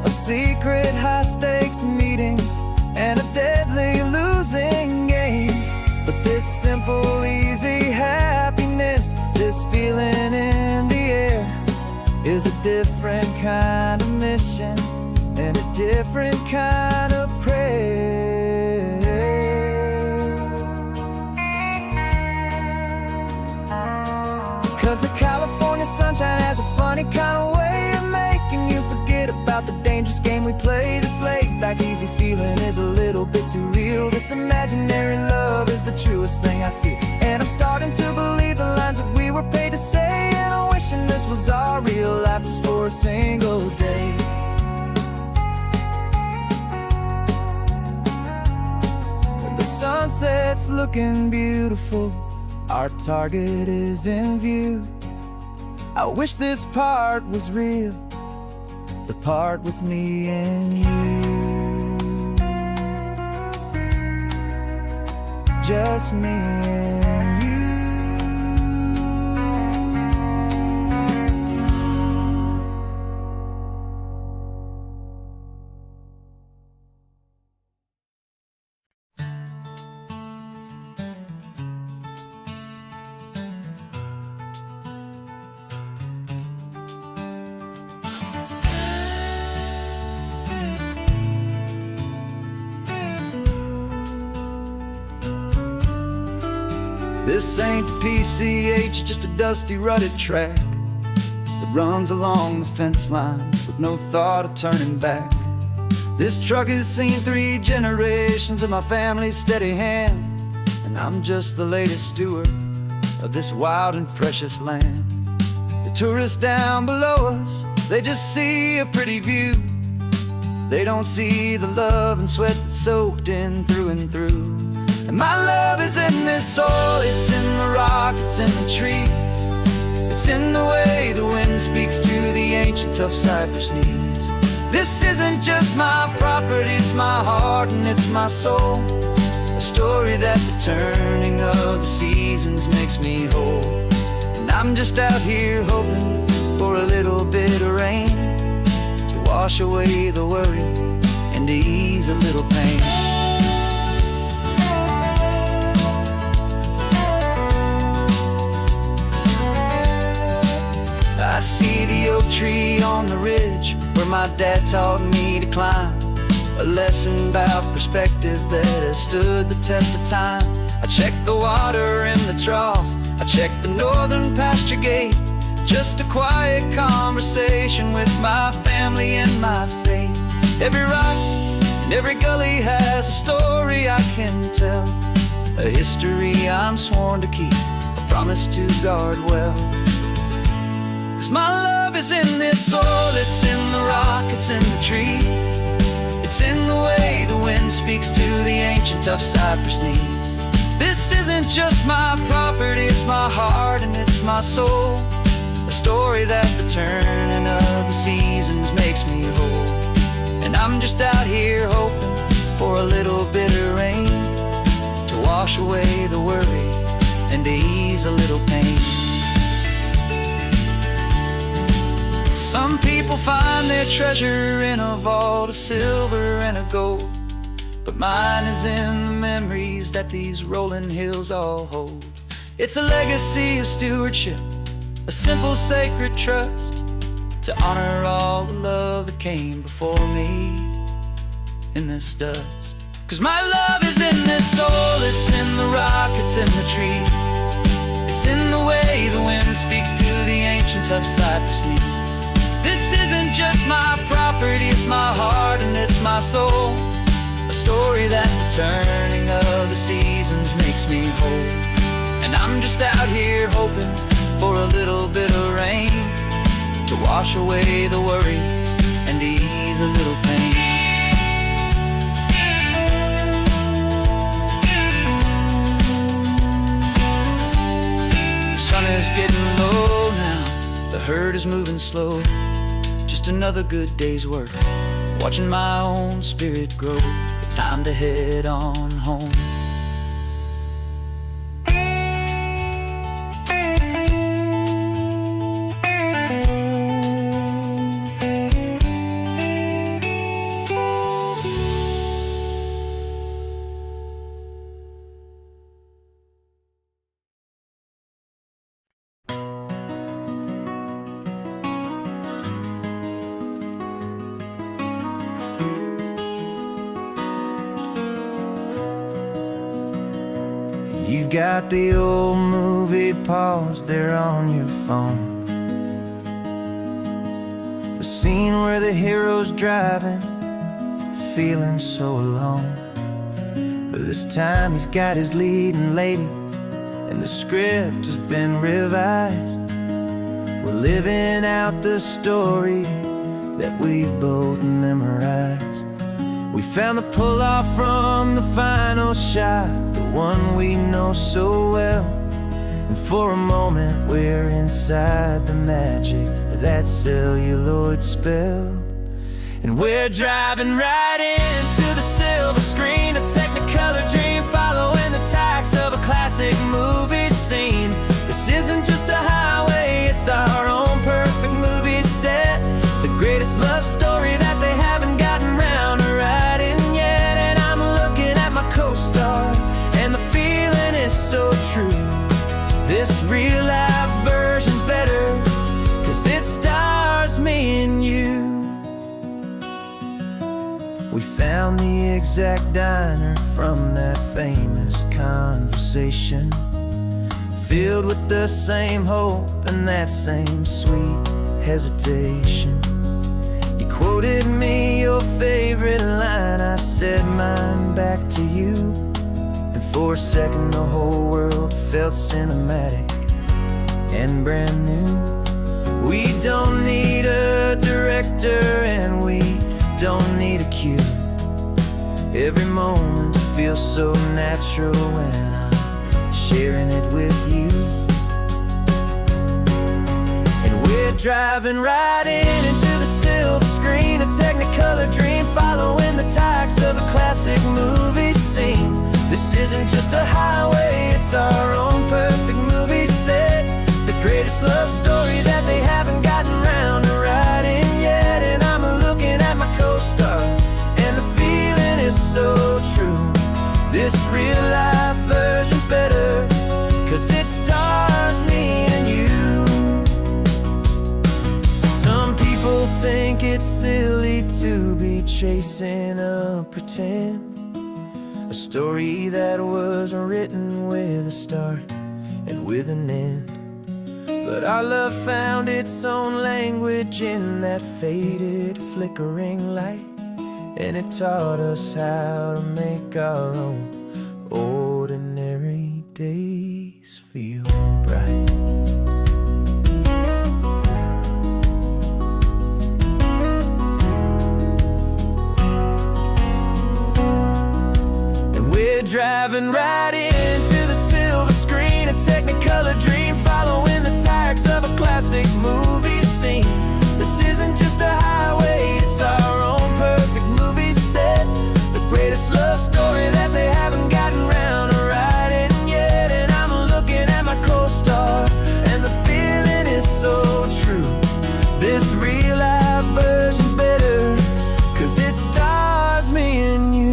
of secret high-stakes meetings and of deadly losing games. But this simple, easy happiness, this feeling in the air, is a different kind of mission and a different kind of prayer. sunshine has a funny kind of way of making you forget about the dangerous game we play. This laid back easy feeling is a little bit too real. This imaginary love is the truest thing I feel, and I'm starting to believe the lines that we were paid to say. And I'm wishing this was our real life just for a single day. When the sunset's looking beautiful, our target is in view. I wish this part was real, the part with me and you. Just me and you. This ain't the PCH, just a dusty, rutted track that runs along the fence line with no thought of turning back. This truck has seen 3 generations of my family's steady hand, and I'm just the latest steward of this wild and precious land. The tourists down below us, they just see a pretty view. They don't see the love and sweat that's soaked in through and through. And my love is in this soil, it's in the rock, it's in the trees. It's in the way the wind speaks to the ancient tough cypress knees. This isn't just my property, it's my heart and it's my soul. A story that the turning of the seasons makes me whole. And I'm just out here hoping for a little bit of rain to wash away the worry and to ease a little pain. I see the oak tree on the ridge where my dad taught me to climb. A lesson about perspective that has stood the test of time. I check the water in the trough, I check the northern pasture gate. Just a quiet conversation with my family and my faith. Every rock and every gully has a story I can tell, a history I'm sworn to keep, a promise to guard well. 'Cause my love is in this soil, it's in the rock, it's in the trees. It's in the way the wind speaks to the ancient tough cypress knees. This isn't just my property, it's my heart and it's my soul. A story that the turning of the seasons makes me whole. And I'm just out here hoping for a little bit of rain to wash away the worry and to ease a little pain. Some people find their treasure in a vault of silver and of gold, but mine is in the memories that these rolling hills all hold. It's a legacy of stewardship, a simple sacred trust, to honor all the love that came before me in this dust. 'Cause my love is in this soul, it's in the rock, it's in the trees. It's in the way the wind speaks to the ancient tough cypress knees. This isn't just my property, it's my heart and it's my soul. A story that the turning of the seasons makes me whole. And I'm just out here hoping for a little bit of rain to wash away the worry and ease a little pain. The sun is getting low now, the herd is moving slow. Just another good day's work, watching my own spirit grow. Time to head on home. You got the old movie paused there on your phone. scene where the hero's driving, feeling so alone. But this time he's got his leading lady, and the script has been revised. We're living out the story that we've both memorized. We found the pull-off from the final shot, the one we know so well. And for a moment we're inside the magic of that celluloid spell. And we're driving right into the silver screen, a technicolor dream, following the tacks of a classic movie scene. This isn't just a highway, it's our own perfect movie set, the greatest love story that they haven't gotten round to writing yet. And I'm looking at my co-star, and the feeling is so true. This real-life version's better, 'cause it stars me and you. We found the exact diner from that famous conversation, filled with the same hope and that same sweet hesitation. You quoted me your favorite line, I said mine back to you. And for a second the whole world felt cinematic and brand new. We don't need a director and we don't need a cue. Every moment feels so natural when I'm sharing it with you. And we're driving right into the silver screen, a technicolor dream, following the tacks of a classic movie scene. This isn't just a highway, it's our own perfect movie set, the greatest love story that they haven't gotten round to writing yet. And I'm looking at my co-star, and the feeling is so true. This real-life version's better, 'cause it stars me and you. Some people think it's silly to be chasing a pretend, a story that was written with a start and with an end. But our love found its own language in that faded, flickering light, and it taught us how to make our own ordinary days feel bright. And we're driving right into the silver screen, a technicolor dream, following the tacks of a classic movie scene. This isn't just a highway, it's our own perfect movie set, the greatest love story that they haven't gotten round to writing yet. And I'm looking at my co-star, and the feeling is so true. This real-life version's better, 'cause it stars me and you.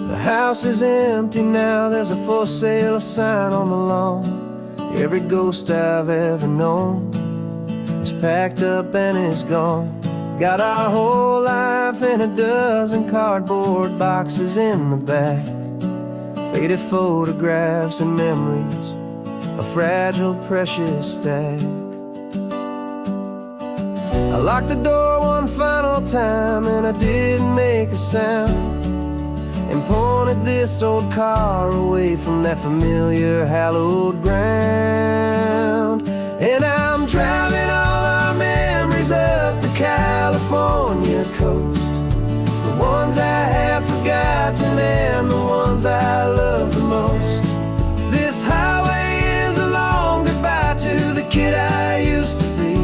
The house is empty now, there's a for sale sign on the lawn. Every ghost I've ever known is packed up and is gone. Got our whole life in a dozen cardboard boxes in the back, faded photographs and memories, a fragile, precious stack. I locked the door one final time and I didn't make a sound, and pointed this old car away from that familiar hallowed ground. And I'm driving all our memories up the California coast, the ones I have forgotten and the ones I love the most. This highway is a long goodbye to the kid I used to be,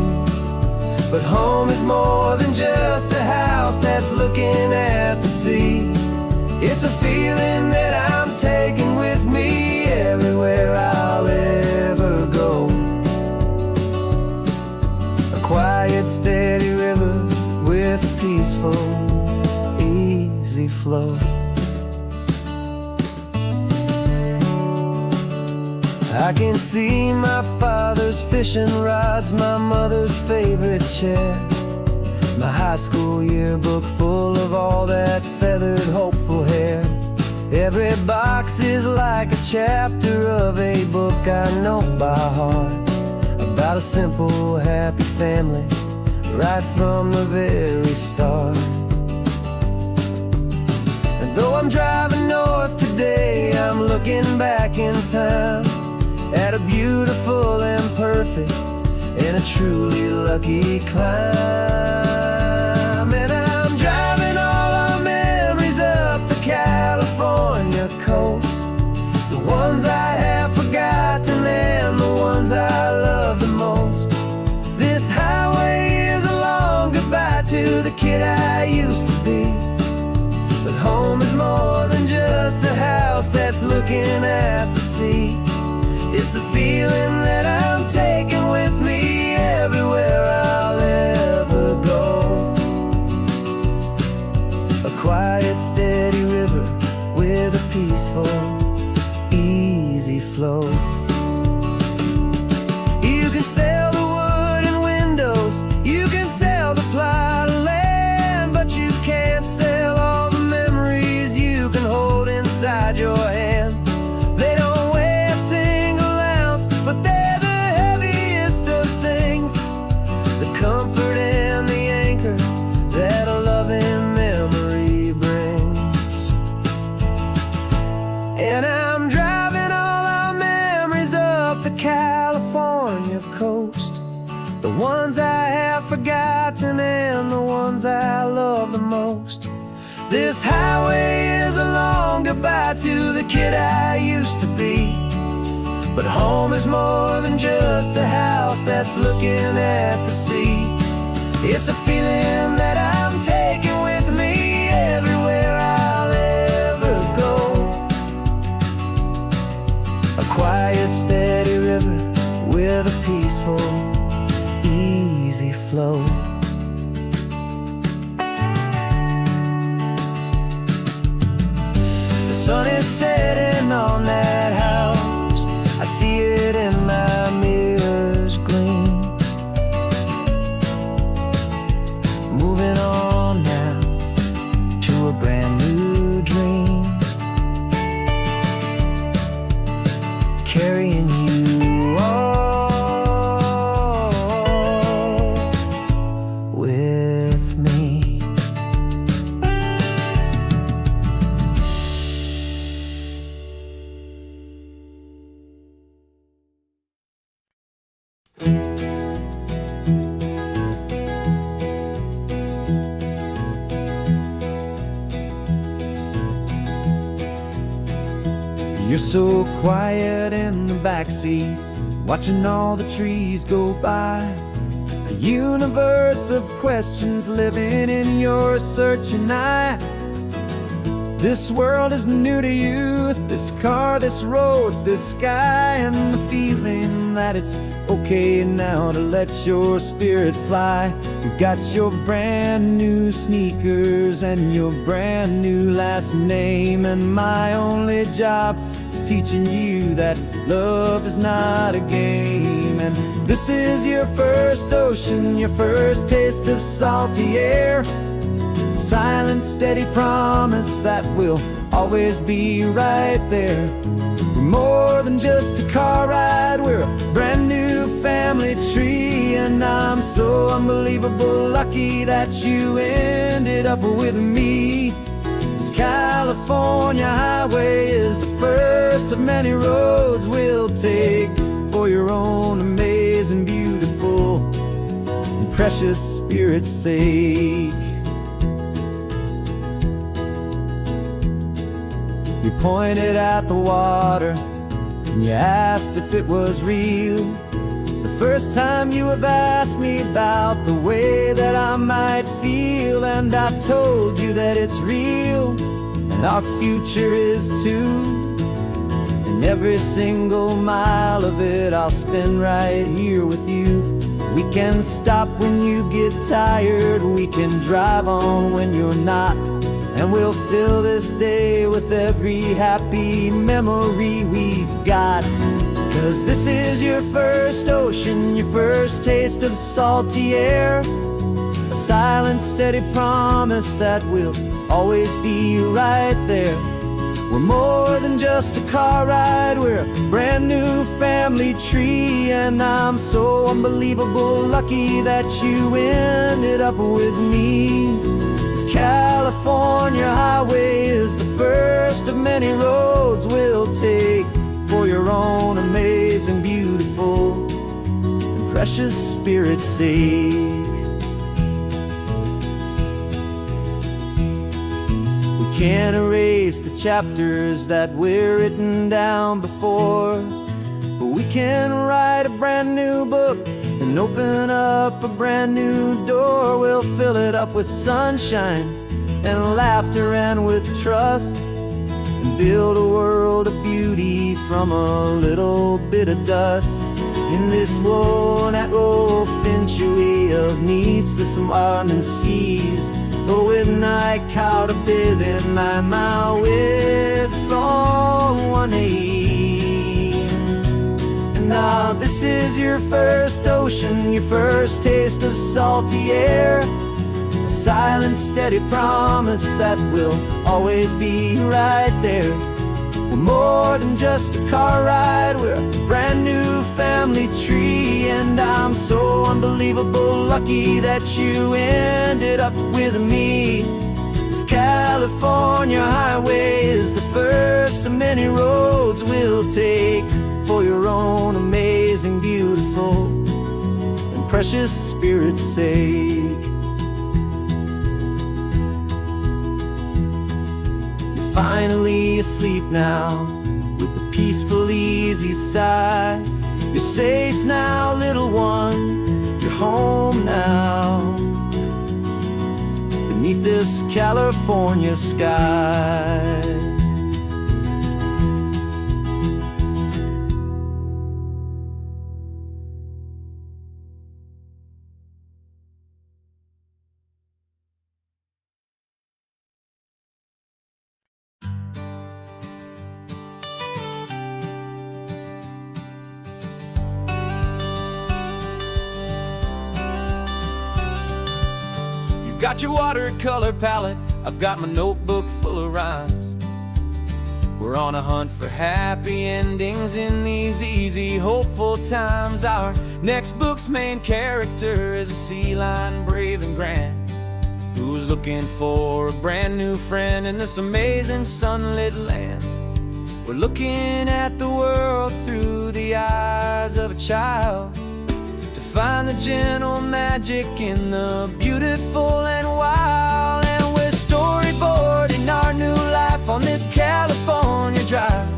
but home is more than just a house that's looking at the sea. It's a feeling that I'm taking with me everywhere I'll ever go. A quiet, steady river with a peaceful, easy flow. flow. I can see my father's fishing rods, my mother's favorite chair, my high school yearbook full of all that feathered, hopeful hair. Every box is like a chapter of a book I know by heart, about a simple, happy family, right from the very start. And though I'm driving north today, I'm looking back in time at a beautiful and perfect and a truly lucky climb. And I'm driving all our memories up the California coast, the ones I have forgotten and the ones I love the most. This highway is a long goodbye to the kid I used to be, but home is more than just a house that's looking at the sea. It's a feeling that I'm taking with me everywhere I'll ever go. A quiet, steady river with a peaceful, easy flow. You can sail the wooden windows, you can sail the plot of land, but you can't sail all the memories you can hold inside your hand. They don't weigh a single ounce, but they're the heaviest of things, the comfort and the anchor that a loving memory brings. And I'm driving all our memories up the California coast, the ones I have forgotten and the ones I love the most. This highway is a long goodbye to the kid I used to be, but home is more than just a house that's looking at the sea. It's a feeling that I'm taking with me everywhere I'll ever go. A quiet, steady river with a peaceful, easy flow. The sun is setting on that house, I see it in my mirror's gleam. Moving on now to a brand new dream, carrying you all with me. You're so quiet in the backseat, watching all the trees go by. A universe of questions living in your searching eye. This world is new to you, this car, this road, this sky, and the feeling that it's okay now to let your spirit fly. You've got your brand new sneakers and your brand new last name, and my only job is teaching you that love is not a game. And this is your first ocean, your first taste of salty air, silent, steady promise that we'll always be right there. We're more than just a car ride, we're a brand new family tree, and I'm so unbelievable lucky that you ended up with me. This California highway is the first of many roads we'll take for your own amazing, beautiful, and precious spirit's sake. You pointed at the water and you asked if it was real. The first time you have asked me about the way that I might feel, and I told you that it's real and our future is too. And every single mile of it I'll spend right here with you. We can stop when you get tired, we can drive on when you're not. and we'll fill this day with every happy memory we've got. 'Cause this is your first ocean, your first taste of salty air, a silent, steady promise that we'll always be right there. We're more than just a car ride, we're a brand new family tree. And I'm so unbelievable lucky that you ended up with me. This California highway is the first of many roads we'll take for your own amazing, beautiful, and precious spirit's sake. Can't erase the chapters that we're written down before, but we can write a brand new book and open up a brand new door. We'll fill it up with sunshine and laughter and with trust, and build a world of beauty from a little bit of dust. In this world century of needs, the surrounding seas, though with night caught a bit in my way from one aim. And now this is your first ocean, your first taste of salty air, a silent, steady promise that we'll always be right there. We're more than just a car ride, we're a brand new family tree. And I'm so unbelievable lucky that you ended up with me. This California highway is the first of many roads we'll take for your own amazing, beautiful, and precious spirit's sake. Finally asleep now, with a peaceful, easy sigh. You're safe now, little one, you're home now, beneath this California sky. Got your watercolor palette, I've got my notebook full of rhymes. We're on a hunt for happy endings in these easy, hopeful times. Our next book's main character is a sea lion, brave and grand, who's looking for a brand new friend in this amazing sunlit land. We're looking at the world through the eyes of a child, find the gentle magic in the beautiful and wild. And we're storyboarding our new life on this California drive,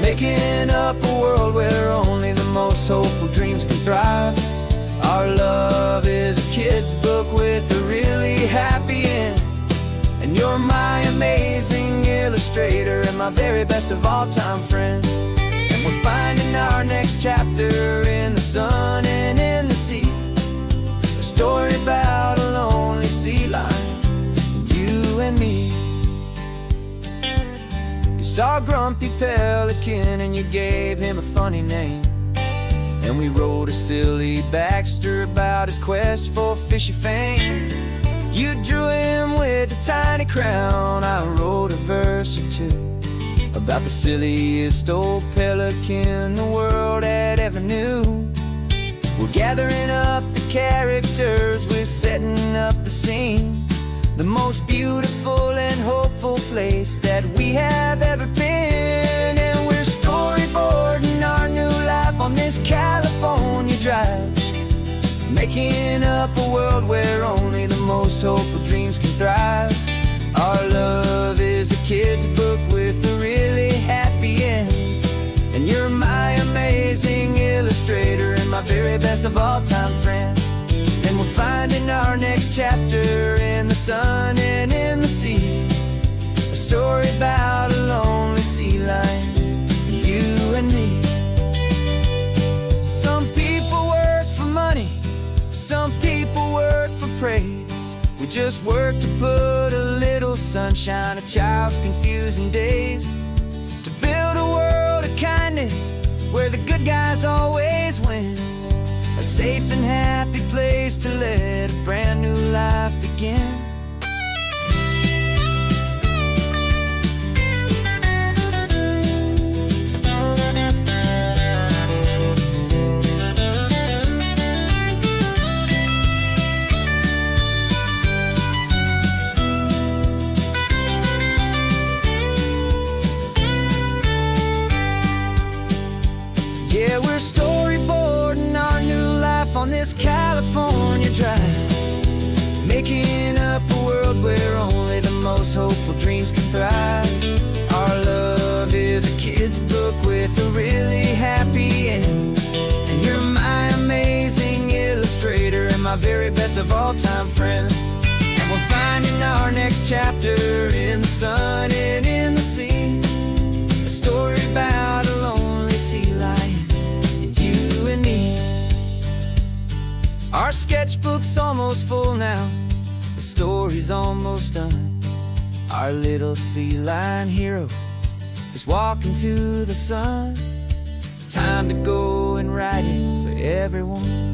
making up a world where only the most hopeful dreams can thrive. Our love is a kid's book with a really happy end, and you're my amazing illustrator and my very best of all time friend. We're finding our next chapter in the sun and in the sea, a story about a lonely sea lion, you and me. You saw a grumpy pelican and you gave him a funny name, and we wrote a silly Baxter about his quest for fishy fame. You drew him with a tiny crown, I wrote a verse or two about the silliest old pelican the world had ever knew. We're gathering up the characters, we're setting up the scene, the most beautiful and hopeful place that we have ever been. And we're storyboarding our new life on this California drive, making up a world where only the most hopeful dreams can thrive. Our love is a kid's book with a really happy end, and you're my amazing illustrator and my very best of all time friend. And we're finding our next chapter in the sun and in the sea, a story about a lonely sea lion, you and me. Some people work for money, some people work for praise. We just work to put a little sunshine, a child's confusing days, to build a world of kindness where the good guys always win. A safe and happy place to let a brand new life begin. Yeah, we're storyboarding our new life on this California drive, making up a world where only the most hopeful dreams can thrive. Our love is a kid's book with a really happy end, and you're my amazing illustrator and my very best of all-time friend. And we're finding our next chapter in the sun and in the sea, a story about a lonely sea lion, you and me. Our sketchbook's almost full now, the story's almost done. Our little sea lion hero is walking to the sun. Time to go and write it for everyone.